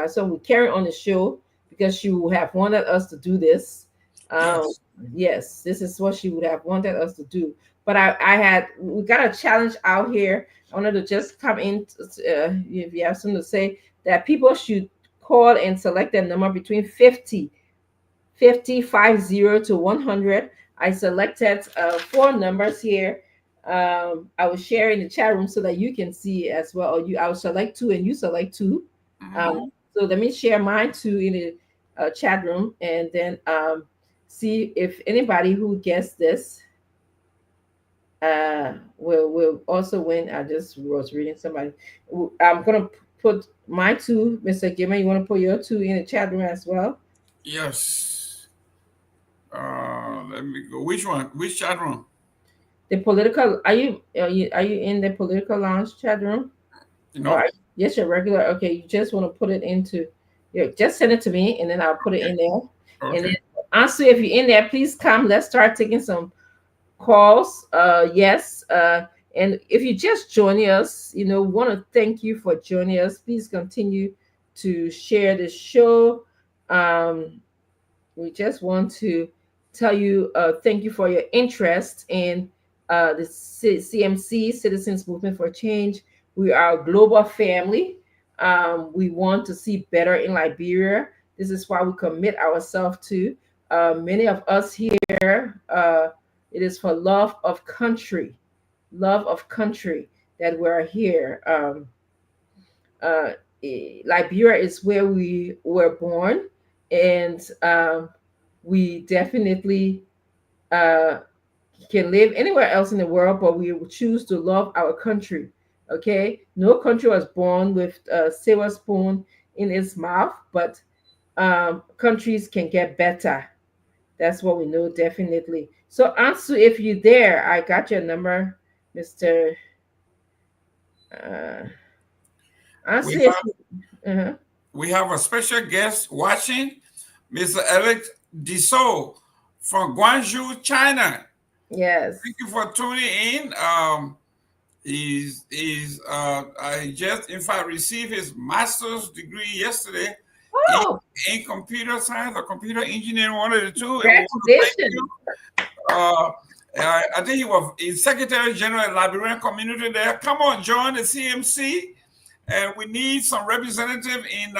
so we carry on the show because she would have wanted us to do this. Yes. Yes, this is what she would have wanted us to do. But we got a challenge out here. I wanted to just come in, if you have something to say, that people should call and select a number between 50 to 100. I selected four numbers here. I will share in the chat room so that you can see as well. Or I will select two and you select two. Mhm. So let me share mine two in the chat room, and then see if anybody who gets this will also win. I just was reading somebody. I'm gonna put my two, Mr. Gilman. You want to put your two in the chat room as well? Yes. Let me go. Which one? Which chat room? The political. Are you in the political lounge chat room? You All know. right. Yes, your regular. Okay, you just want to put it into. Yeah, just send it to me, and then I'll put it Okay. in there. And then, Okay. honestly, if you're in there, please come. Let's start taking some calls. Yes. And if you just joining us, want to thank you for joining us. Please continue to share the show. Um, we just want to tell you thank you for your interest in the CMC, Citizens Movement for Change. We are a global family. We want to see better in Liberia. This is why we commit ourselves to. Many of us here, it is for love of country that we're here. Uh, Liberia is where we were born, and we definitely uh, can live anywhere else in the world, but we choose to love our country. Okay, no country was born with a silver spoon in its mouth, but countries can get better. That's what we know definitely. So, Ansu, if you're there, I got your number, Mister. Uh, We Ansu, if have you, uh-huh. we have a special guest watching, Mr. Alex Dissot from Guangzhou, China. Yes. Thank you for tuning in. I just in fact received his master's degree yesterday in, Oh, in computer science or computer engineering, one of the two. And we want to thank congratulations. you. I think he was Secretary General of Liberian Community there. Come on, join the CMC, and we need some representative in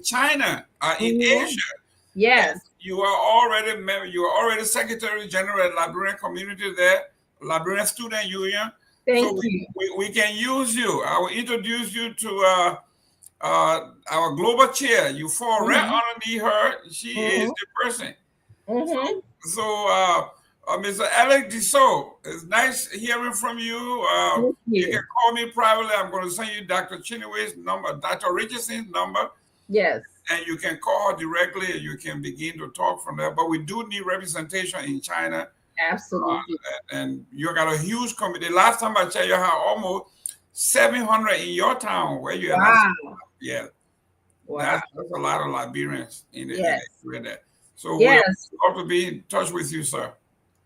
China, in Mhm. Asia. And Yes. you are already Secretary General of Liberian Community there, Liberian Student Union. So Thank you. we can use you. I will introduce you to our global chair. You fall right Mhm. underneath her. She is Mhm. the person. So, Mhm. Mr. Alex Dissot, it's nice hearing from you. Thank You can you. call me privately. I'm going to send you Dr. Chineway's number, Dr. Richardson's number, Yes. and you can call her directly. And you can begin to talk from there. But we do need representation in China, Absolutely. and you got a huge committee. Last time I checked, you had almost 700 in your town where you are. Wow. Yeah, Wow. that's a lot of Liberians in Yes. the area there. So we'll Yes. love to be in touch with you, sir.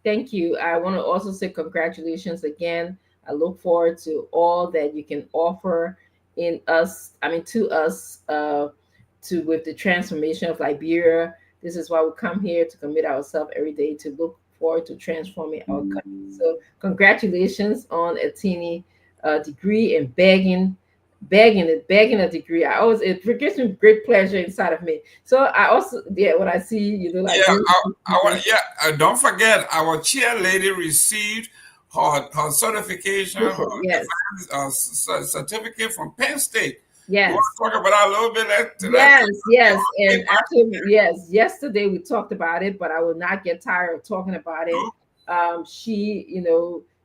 Thank you. I want to also say congratulations again. I look forward to all that you can offer in us, I mean, to us, to with the transformation of Liberia. This is why we come here to commit ourselves every day to look forward to transforming our country. So, congratulations on a teeny degree and begging a degree. I always it gives me great pleasure inside of me. So I also when I see Yeah, Liberian people. don't forget our chair lady received her certification, her Yes. advanced certificate from Penn State. You want Yes. to talk about that a little bit? Yes, yes. Let And actually, yes, yesterday we talked about it, but I will not get tired of talking about it.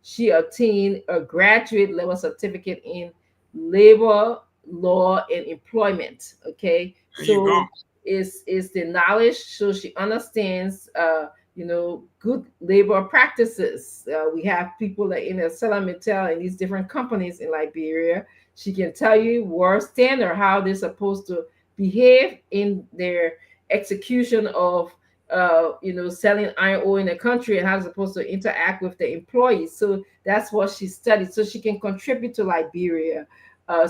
She obtained a graduate level certificate in labor law and employment. Okay. there you go. So is the knowledge, so she understands good labor practices. We have people like in Selametel and these different companies in Liberia. She can tell you word standard how they're supposed to behave in their execution of selling iron ore in the country, and how they're supposed to interact with the employees. So that's what she studied, so she can contribute to Liberia.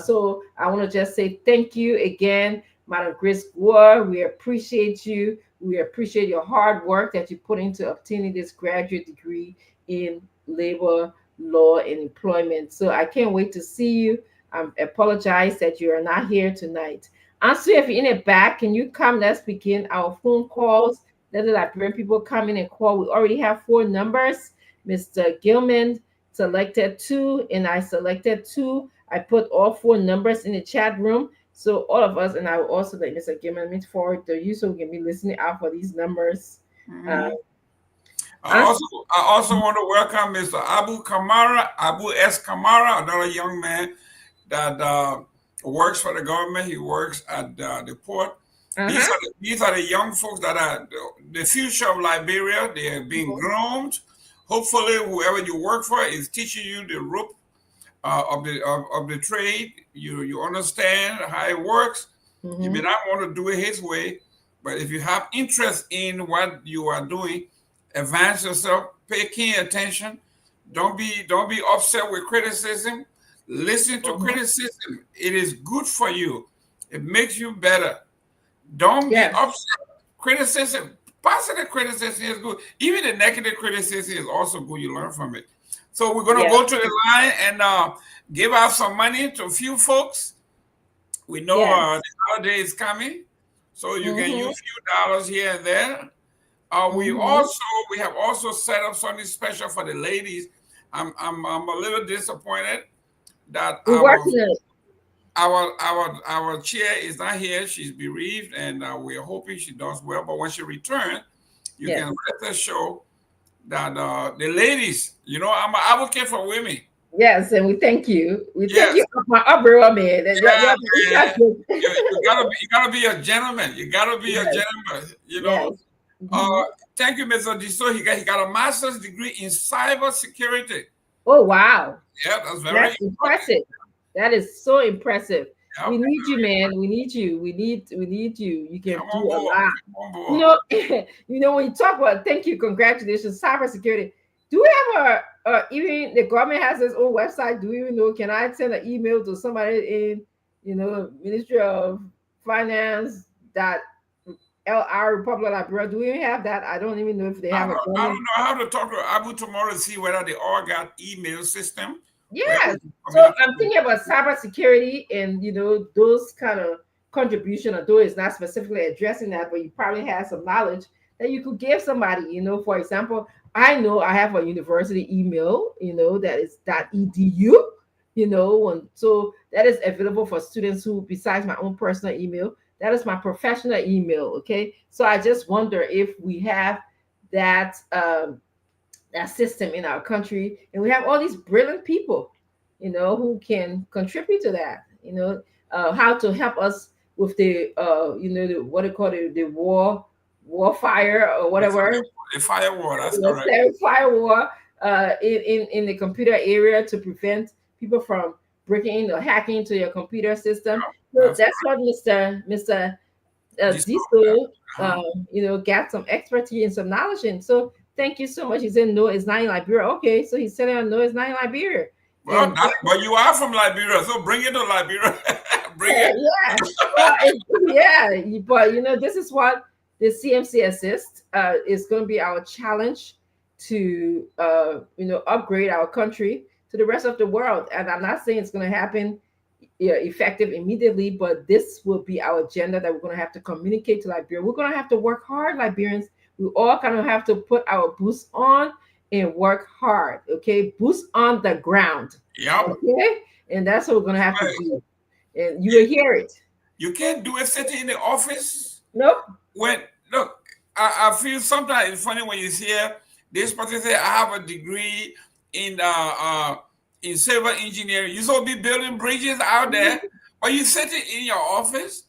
So I want to just say thank you again, Madam Grace Gore. We appreciate you. We appreciate your hard work that you put into obtaining this graduate degree in labor law and employment. So I can't wait to see you. I apologize that you are not here tonight. Answer, if you're in the back, can you come? Let's begin our phone calls. Let the Liberian people come in and call. We already have 4 numbers. Mr. Gilman selected 2, and I selected 2. I put all 4 numbers in the chat room. So all of us, and I will also let Mr. Gilman forward to you so we can be listening out for these numbers. Uh, Mhm. I also want to welcome Mr. Abu S. Kamara, another young man that works for the government. He works at the port. uh-huh. These are the young folks that are the future of Liberia. They are being groomed. Hopefully, whoever you work for is teaching you the rope of the trade. You understand how it works. You may Mm-hmm. not want to do it his way, but if you have interest in what you are doing, advance yourself. Pay keen attention. Don't be upset with criticism. Listen to Mm-hmm. criticism. It is good for you. It makes you better. Don't be Yes. upset. Criticism, positive criticism is good. Even the negative criticism is also good. You learn from it. So we're gonna Yes. go to the line and give out some money to a few folks. We know Yes. the holiday is coming, so you can Mm-hmm. use few dollars here and there. We Mm-hmm. also we have also set up something special for the ladies. I'm a little disappointed that We're working on it. our chair is not here. She's bereaved, and we're hoping she does well. But when she returns, you can Yes. rest assured that the ladies, I'm an advocate for women. Yes, and we thank you. We thank Yes, you, my upper man. yeah, It's not man. good. You gotta be a gentleman. You gotta be a Yes. gentleman. Yes. Uh, Hmm. Thank you, Mr. Diso. He got a master's degree in cyber security. Oh wow, Yeah, that's very that's important. impressive. That is so impressive. Yep. We need you, man. We need you. We need you. You can Come on do a board. lot. Come on You board. know, when you talk about thank you, congratulations, cybersecurity. Do we have even the government has its own website? Do we even know? Can I send an email to somebody in, Ministry of Finance dot LR Republic of Liberia? Do we even have that? I don't even know if they I have a don't, I government. don't know how to talk to Abu tomorrow to see whether they all got email system where we Yes. can So communicate I'm with thinking about cybersecurity and those kind of contribution, although it's not specifically addressing that, but you probably have some knowledge that you could give somebody. For example, I know I have a university email, that is .edu, and so that is available for students who, besides my own personal email, that is my professional email. Okay. So I just wonder if we have that that system in our country, and we have all these brilliant people, who can contribute to that. How to help us with what they call it, the war fire or the whatever, firewall. That's correct. firewall in the computer area to prevent people from breaking in or hacking into your computer system. Yeah, So that's that's what Mr. this. Disco, Uh-huh. got some expertise and some knowledge in. So thank you so much. He said no, it's not in Liberia. Okay, so he's telling us no, it's not in Liberia. Well, And but you are from Liberia, so bring it to Liberia. Bring it. yeah, well, yeah, but this is what the CMC assist is going to be our challenge to upgrade our country to the rest of the world. And I'm not saying it's going to happen, yeah, effective immediately, but this will be our agenda that we're going to have to communicate to Liberia. We're going to have to work hard, Liberians. We all kind of have to put our boots on and work hard. Okay, boots on the ground. Yep. Okay, and that's what we're going to have to Right. do, and you You, will hear it. you can't do it sitting in the office. Nope. When look, I feel sometimes it's funny when you hear this person say, "I have a degree in uh, uh in civil engineering." You so be building bridges out there, Mhm. or you sitting in your office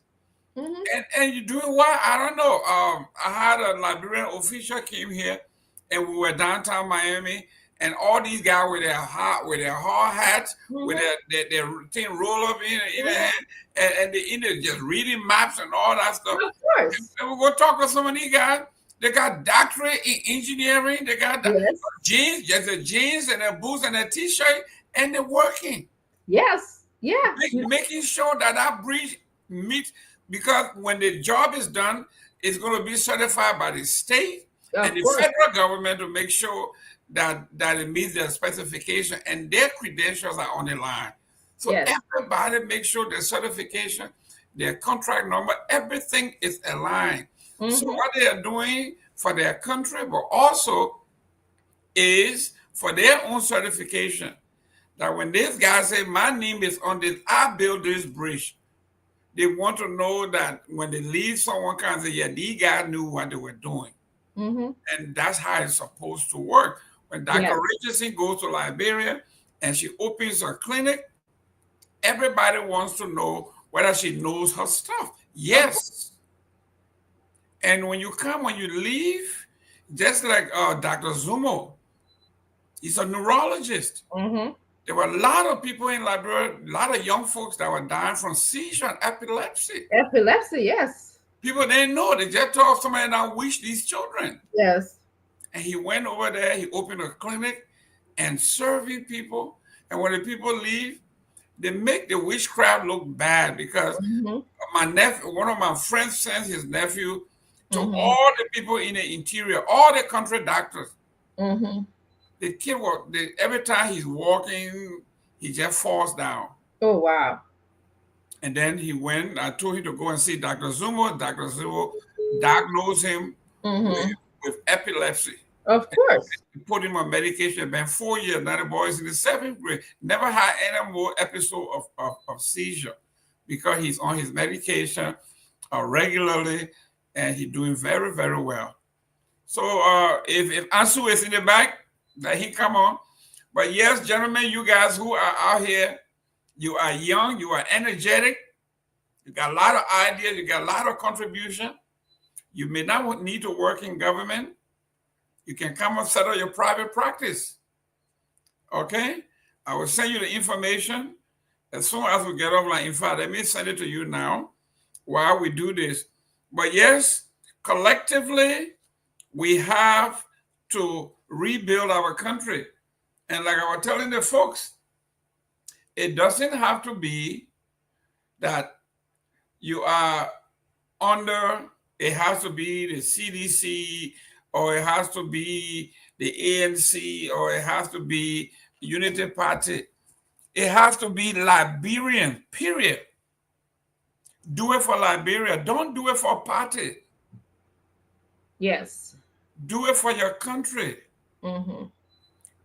Mhm. and you're doing what? I don't know. I had a Liberian official came here, and we were downtown Miami, and all these guys with their hard hats, with Mhm. their thing roll up in their Mhm. hand, and they in there just reading maps and all that stuff. Of course. And we go talk with some of these guys. They got doctorate in engineering. They got Yes. jeans, just the jeans and their boots and their t-shirt, and they're working, Yes. Yeah. making sure that that bridge meets. Because when the job is done, it's going to be certified by the state and Of the course. federal government to make sure that it meets their specification and their credentials are on the line. So Yes. everybody make sure their certification, their contract number, everything is aligned. So Mhm. what they are doing for their country, but also is for their own certification. That when these guys say my name is on this, I built this bridge. They want to know that when they leave, someone can say, yeah, these guys knew what they were doing. Mhm. And that's how it's supposed to work. When Dr. Yes. Richardson goes to Liberia and she opens her clinic, everybody wants to know whether she knows her stuff. Of course. Yes. And when you come, when you leave, just like Dr. Zumo, he's a neurologist. Mhm. There were a lot of people in Liberia, a lot of young folks that were dying from seizure and epilepsy. Epilepsy, yes. People didn't know. They just told somebody that wish these children. Yes. And he went over there, he opened a clinic and serving people. And when the people leave, they make the witchcraft look bad because Mm-hmm. my nephew, one of my friends sent his nephew to Mm-hmm. all the people in the interior, all the country doctors. Mm-hmm. The kid every time he's walking, he just falls down. Oh, wow. And then he went, I told him to go and see Dr. Zumo. Dr. Zumo diagnosed him with, Mm-hmm. with epilepsy. Of course. Put him on medication. It's been 4 years. Now the boy is in the seventh grade. Never had any more episode of seizure because he's on his medication regularly and he's doing very, very well. So if Ansu is in the back, that he come on. But yes, gentlemen, you guys who are out here, you are young, you are energetic, you got a lot of ideas, you got a lot of contribution. You may not need to work in government. You can come and set up your private practice. Okay? I will send you the information as soon as we get offline. In fact, let me send it to you now while we do this. But yes, collectively, we have to rebuild our country. And like I was telling the folks, it doesn't have to be that you are under, it has to be the CDC, or it has to be the ANC, or it has to be Unity Party. It has to be Liberian, period. Do it for Liberia. Don't do it for a party. Yes. Do it for your country. Mm-hmm.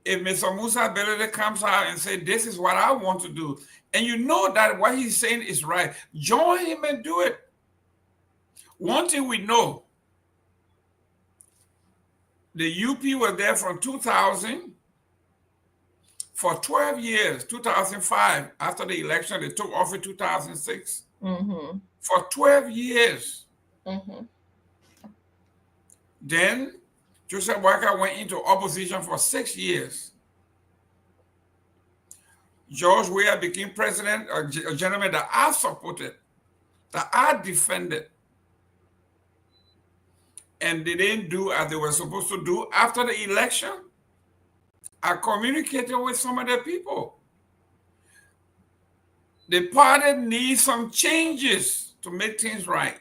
If Mr. Musa Belede comes out and say, this is what I want to do, and you know that what he's saying is right, join him and do it. One thing we know, the UP was there from 2000 for 12 years, 2005, after the election, they took off in 2006. Mm-hmm. For 12 years. Mm-hmm. Then Joseph Walker went into opposition for 6 years. George Weah became president, a gentleman that I supported, that I defended. And they didn't do as they were supposed to do. After the election, I communicated with some of the people. The party needs some changes to make things right.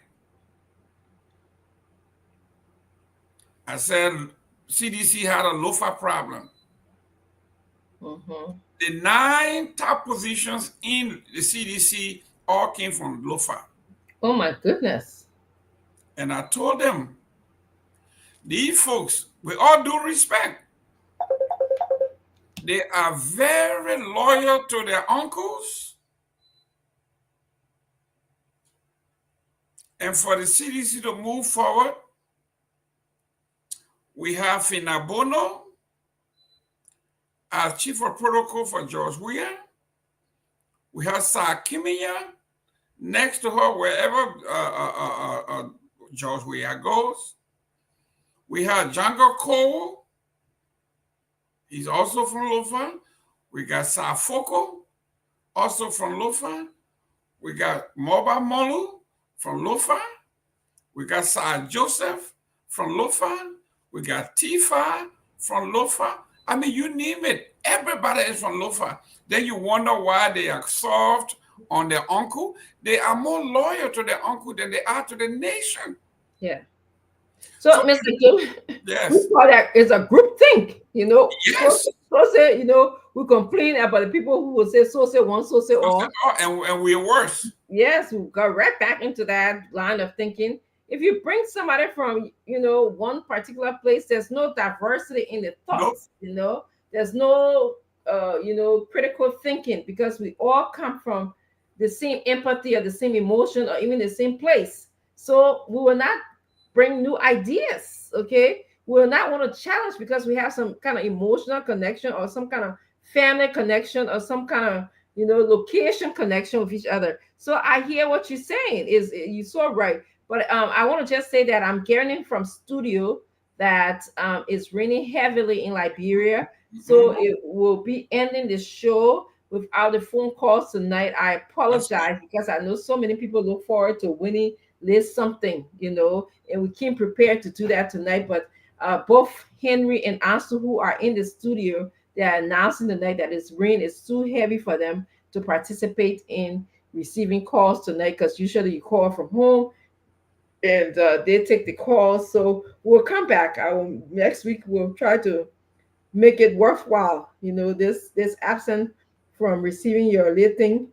I said CDC had a loafer problem. Mm-hmm. The 9 top positions in the CDC all came from loafer. Oh my goodness. And I told them, these folks, with all due respect, they are very loyal to their uncles. And for the CDC to move forward, we have Finabono as chief of protocol for George Weah. We have Sakimiya next to her wherever George Weah goes. We have Django Cole. He's also from Lofa. We got Safoko, also from Lofa. We got Moba Molu from Lofa. We got Sa Joseph from Lofa. We got Tifa from Lofa. I mean, you name it. Everybody is from Lofa. Then you wonder why they are soft on their uncle. They are more loyal to their uncle than they are to the nation. Yeah. So, Mr. Kim, Yes. we call that is a group think, you know. Yes. So say, you know, we complain about the people who will say so say one, so say all. And we're worse. Yes, we go right back into that line of thinking. If you bring somebody from, you know, one particular place, there's no diversity in the thoughts, you know, there's no, you know, critical thinking because we all come from the same empathy or the same emotion or even the same place. So we will not bring new ideas, okay? We will not want to challenge because we have some kind of emotional connection or some kind of family connection or some kind of, you know, location connection with each other. So I hear what you're saying. Is you're so right. But I want to just say that I'm getting from studio that it's raining heavily in Liberia. So Mhm. it will be ending the show without the phone calls tonight. I That's right. apologize because I know so many people look forward to winning this something, and we came prepared to do that tonight. But both Henry and Ansu, who are in the studio, they are announcing tonight that this rain is too heavy for them to participate in receiving calls tonight because usually you call from home and they take the calls. So we'll come back. I will next week. We'll try to make it worthwhile. This absent from receiving your lifting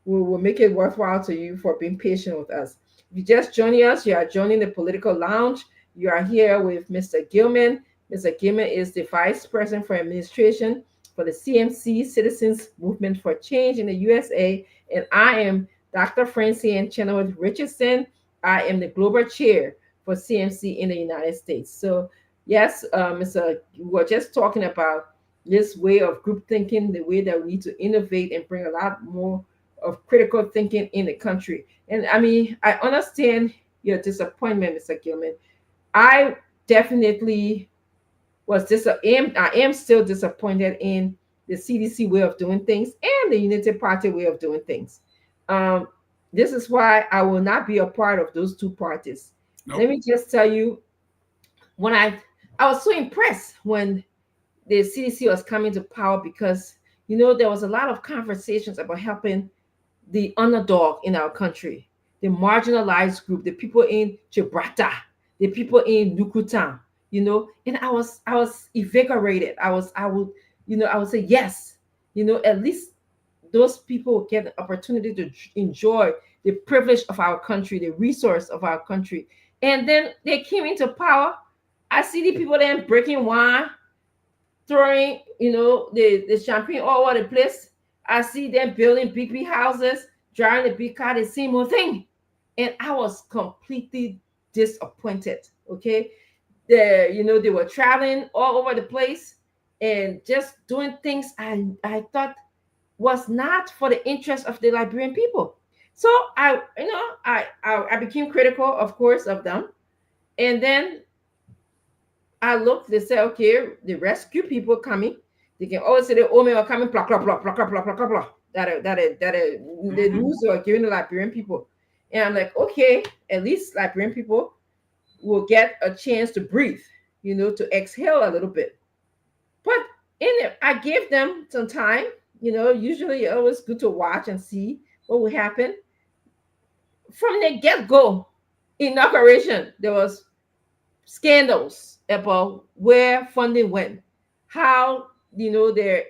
will make it worthwhile to you for being patient with us. If you just joining us, you are joining the Political Lounge. You are here with Mr. Gilman. Mr. Gilman is the Vice President for Administration for the CMC Citizens Movement for Change in the USA. And I am Dr. Francine Chenoweth Richardson. I am the Global Chair for CMC in the United States. So yes, Mr. We were just talking about this way of group thinking, the way that we need to innovate and bring a lot more of critical thinking in the country. And I mean, I understand your disappointment, Mr. Gilman. I definitely I am still disappointed in the CDC way of doing things and the Unity Party way of doing things. Um, this is why I will not be a part of those two parties. Let Nope. me just tell you, when I was so impressed when the CDC was coming to power because there was a lot of conversations about helping the underdog in our country, the marginalized group, the people in Gibraltar, the people in Nukutam, and I was invigorated. I would say yes, at least those people get the opportunity to enjoy the privilege of our country, the resource of our country. And then they came into power. I see the people then breaking wine, throwing, the champagne all over the place. I see them building big houses, driving the big car, the same old thing. And I was completely disappointed. Okay. They were traveling all over the place and just doing things I thought was not for the interest of the Liberian people. So I became critical, of course, of them. And then I look, they say, okay, the rescue people coming. They can always say the old men are coming, blah, blah, blah, blah, blah, blah, blah, blah, blah. The Mhm. news they are giving the Liberian people. And I'm like, okay, at least Liberian people will get a chance to breathe, to exhale a little bit. But in it, I gave them some time. Usually it's always good to watch and see what will happen. From the get go, inauguration, there was scandals about where funding went, how their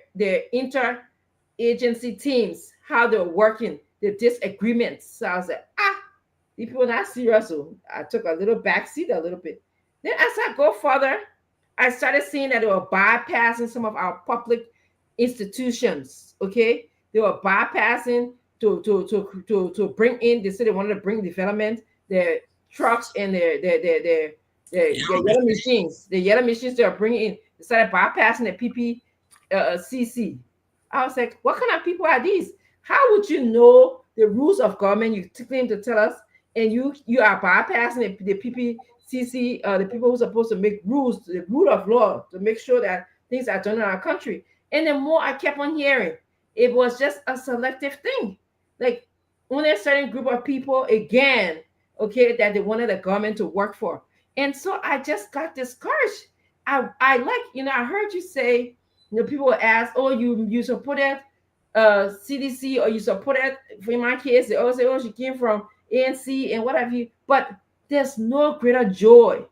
interagency teams, how they're working, the disagreements. So I was like, these people are not serious. So I took a little backseat a little bit. Then as I go further, I started seeing that they were bypassing some of our public institutions. Okay, they were bypassing to bring in. They said they wanted to bring development, their trucks and their Yellow yellow machine. machines. The yellow machines they are bringing in. They started bypassing the PPCC. I was like, what kind of people are these? How would you know the rules of government? You claim to tell us, and you are bypassing the PPCC, the people who are supposed to make rules, the rule of law, to make sure that things are done in our country. And the more I kept on hearing, it was just a selective thing. Like only a certain group of people, again, okay, that they wanted the government to work for. And so I just got discouraged. I like, I heard you say, people ask, oh, you supported CDC or you supported, for my case, they always say, oh, she came from ANC and what have you. But there's no greater joy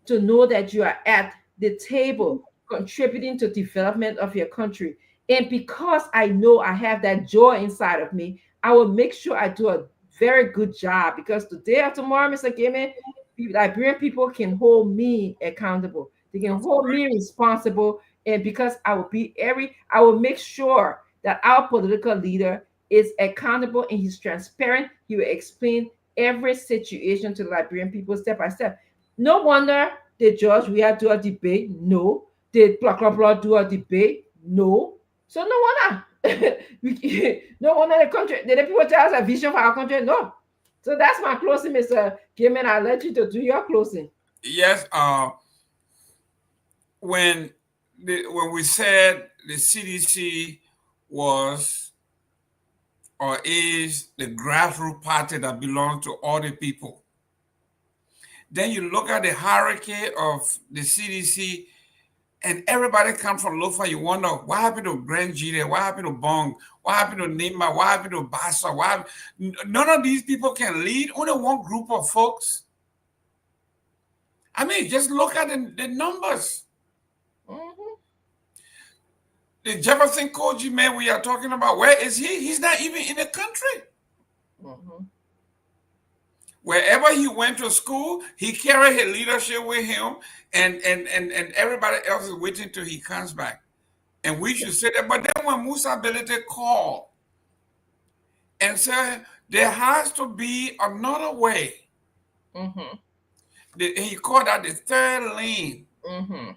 to know that you are at the table contributing to development of your country. And because I know I have that joy inside of me, I will make sure I do a very good job because today or tomorrow, Mr. Gimmy, Liberian people can hold me accountable. They can That's hold me correct. responsible. And because I will make sure that our political leader is accountable and he's transparent. He will explain every situation to the Liberian people step by step. No wonder the judge we had do a debate. No. Did blah blah blah do a debate? No. So no wonder. No wonder the country. Did the people tell us a vision for our country? No. So that's my closing, Mr. Gilman. I'll let you to do your closing. Yes. when when we said the CDC was or is the grassroots party that belongs to all the people, then you look at the hierarchy of the CDC, and everybody comes from Lofa. You wonder what happened to Grand Gita, what happened to Bong, what happened to Nima, what happened to Basa. None of these people can lead. Only one group of folks. I mean, just look at the numbers. Mhm. The Jefferson Koji man we are talking about, where is he? He's not even in the country. Mhm. Wherever he went to school, he carried his leadership with him, and everybody else is waiting till he comes back. And we should say that. But then when Musa Belete called and said there has to be another way, Mhm. he called that the third lane. Mhm.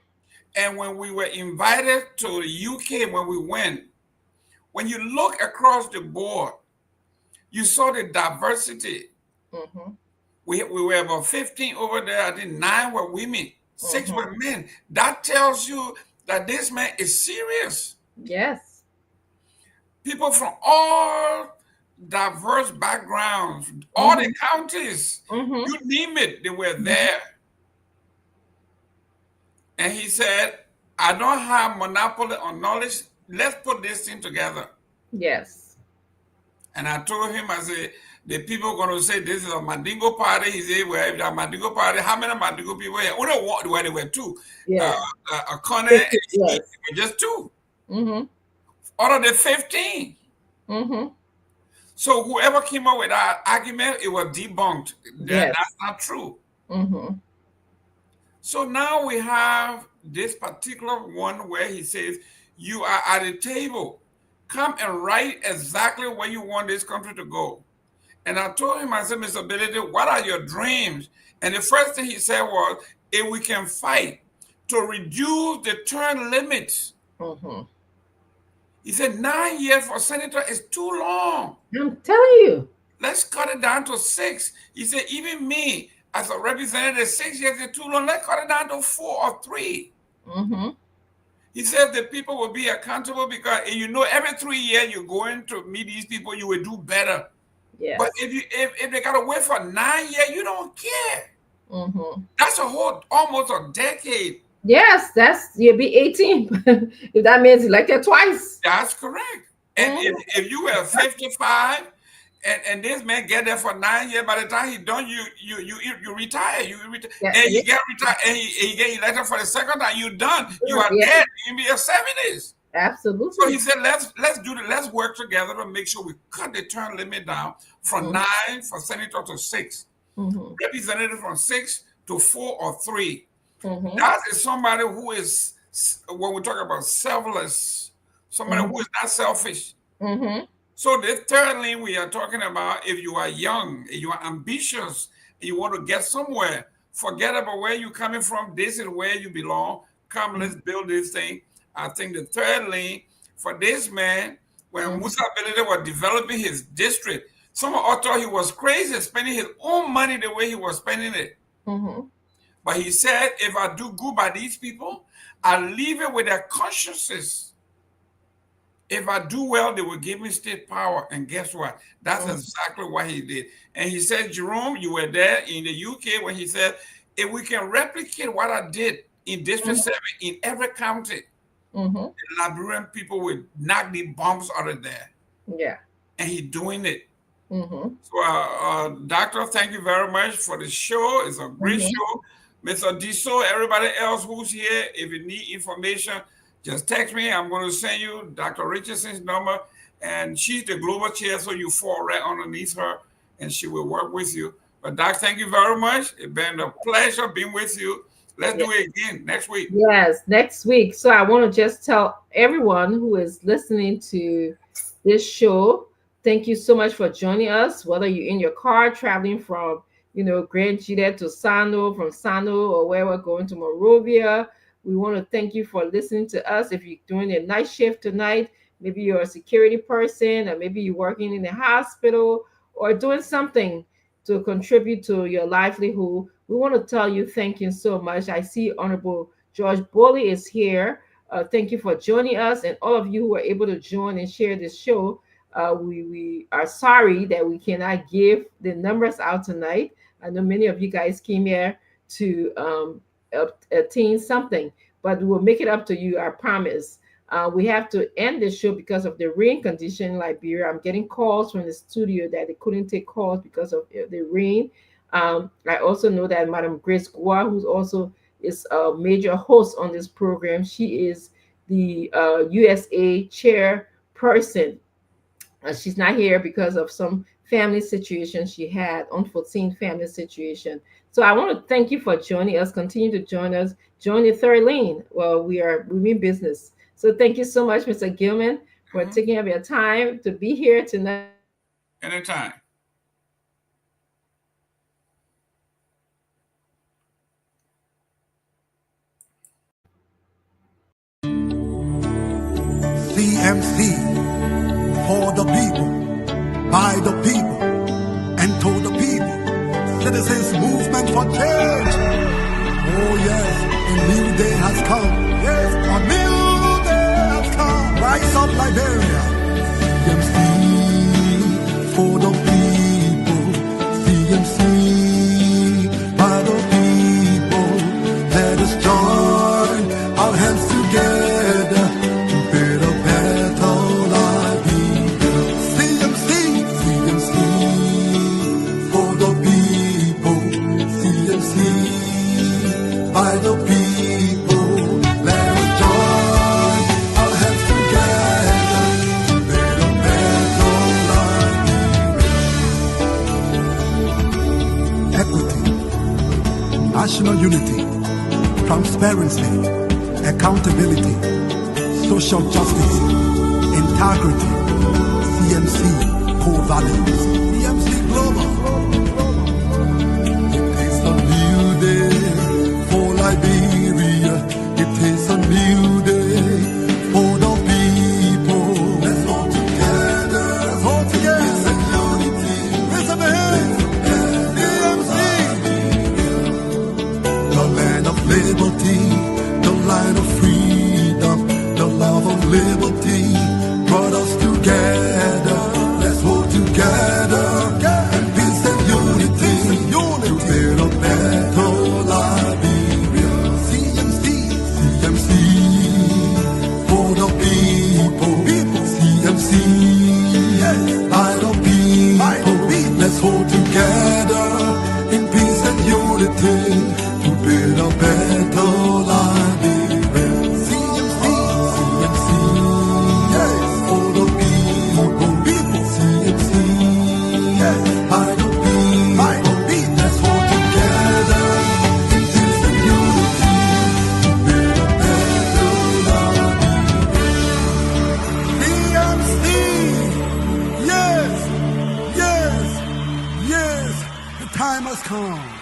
And when we were invited to the UK, when we went, when you look across the board, you saw the diversity. Mhm. We were about 15 over there. I think 9 were women, 6 Mhm. were men. That tells you that this man is serious. Yes. People from all diverse backgrounds, all the Mhm. counties, Mhm. you name it, they were Mhm. there. And he said, I don't have monopoly on knowledge. Let's put this thing together. Yes. And I told him, I said, the people going to say this is a Mandingo party. He said, well, if it's a Mandingo party, how many Mandingo people here? Only one, well, there were 2. Uh, Yeah. Connor and he Yes. were just 2 Mhm. out of the 15. Mhm. So whoever came up with that argument, it was debunked. That's Yes. not true. Mhm. So now we have this particular one where he says, you are at a table. Come and write exactly where you want this country to go. And I told him, I said, Mr. Ability, what are your dreams? And the first thing he said was, if we can fight to reduce the term limits. Mhm. He said, 9 years for senator is too long. I'm telling you. Let's cut it down to 6. He said, even me, as a representative, 6 years is too long. Let's cut it down to 4 or 3. Mhm. He said the people will be accountable because every 3 years you're going to meet these people, you will do better. But Yes. if they gotta wait for 9 years, you don't care. Mhm. That's a whole almost a decade. Yes, that's you'll be 18 if that means elected twice. That's correct. And Mhm. if you were 55 and this man get there for 9 years, by the time he done, you retire. Yeah. And Yeah. he get retired and he get elected for the second time. You done. You are Yeah. dead in your 70s. So he Absolutely. said, let's work together to make sure we cut the term limit down from Mhm. 9 for senator to 6, Mhm. representative from 6 to 4 or 3. Mhm. That is somebody who is, when we talk about selfless, somebody who Mhm. is not selfish. Mhm. So the third lane we are talking about, if you are young, if you are ambitious, and you want to get somewhere, forget about where you're coming from. This is where you belong. Come, let's build this thing. I think the third lane for this man, when Mhm. Musa Belede was developing his district, some of us thought he was crazy spending his own money the way he was spending it. Mhm. But he said, if I do good by these people, I leave it with their consciences. If I do well, they will give me state power. And guess what? That's Mhm. exactly what he did. And he said, Jerome, you were there in the UK when he said, if we can replicate what I did in District 7 in every county, Mhm. the Liberian people will knock the bombs out of there. Yeah. And he's doing it. Mhm. So, Doctor, thank you very much for the show. It's a great Mhm. show. Mr. Diso, everybody else who's here, if you need information, just text me. I'm going to send you Dr. Richardson's number, and she's the global chair, so you fall right underneath her, and she will work with you. But, Doc, thank you very much. It's been a pleasure being with you. Let's Yeah. do it again next week. Yes, next week. So I want to just tell everyone who is listening to this show, thank you so much for joining us. Whether you're in your car traveling from, Grand Gita to Sano, from Sano or where we're going to Morovia, we want to thank you for listening to us. If you're doing a night shift tonight, maybe you're a security person, or maybe you're working in a hospital or doing something to contribute to your livelihood, we want to tell you thank you so much. I see Honorable George Boley is here. Thank you for joining us, and all of you who were able to join and share this show. We are sorry that we cannot give the numbers out tonight. I know many of you guys came here to attain something, but we'll make it up to you, I promise. We have to end the show because of the rain condition in Liberia. I'm getting calls from the studio that they couldn't take calls because of the rain. I also know that Madam Grace Gua, who's also is a major host on this program, she is the USA chairperson. She's not here because of some family situation she had, unforeseen family situation. So I want to thank you for joining us. Continue to join us. Join the third lane. Well, we mean business. So thank you so much, Mr. Gilman, for taking up your time to be here tonight. Anytime. CMC, for the people, by the people, and to the people. Citizens movement for change. Oh yes, a new day has come. Yes, a new day has come. Rise up, Liberia. CMC, for the people. CMC, by the people. Let us join our hands together. By the people, let us join our hands together to build a better life. Equity, national unity, transparency, accountability, social justice, integrity, CMC core values, CMC Global. It's a new day for Liberia. It is a new day for the people. Let's all together. Let's all together. It's a unity. Raise up your hands. DMC. The land of liberty, the land of freedom, the love of liberty brought us together. Let's hold together. And peace and unity. To build a better life. For the people, CMC, yes, by the people, let's hold together in peace and unity to build a better life. CMC, yes, for the people, CMC, yes, by the people, let's hold together in peace and unity to build a better life. Yes, yes, yes, the time has come.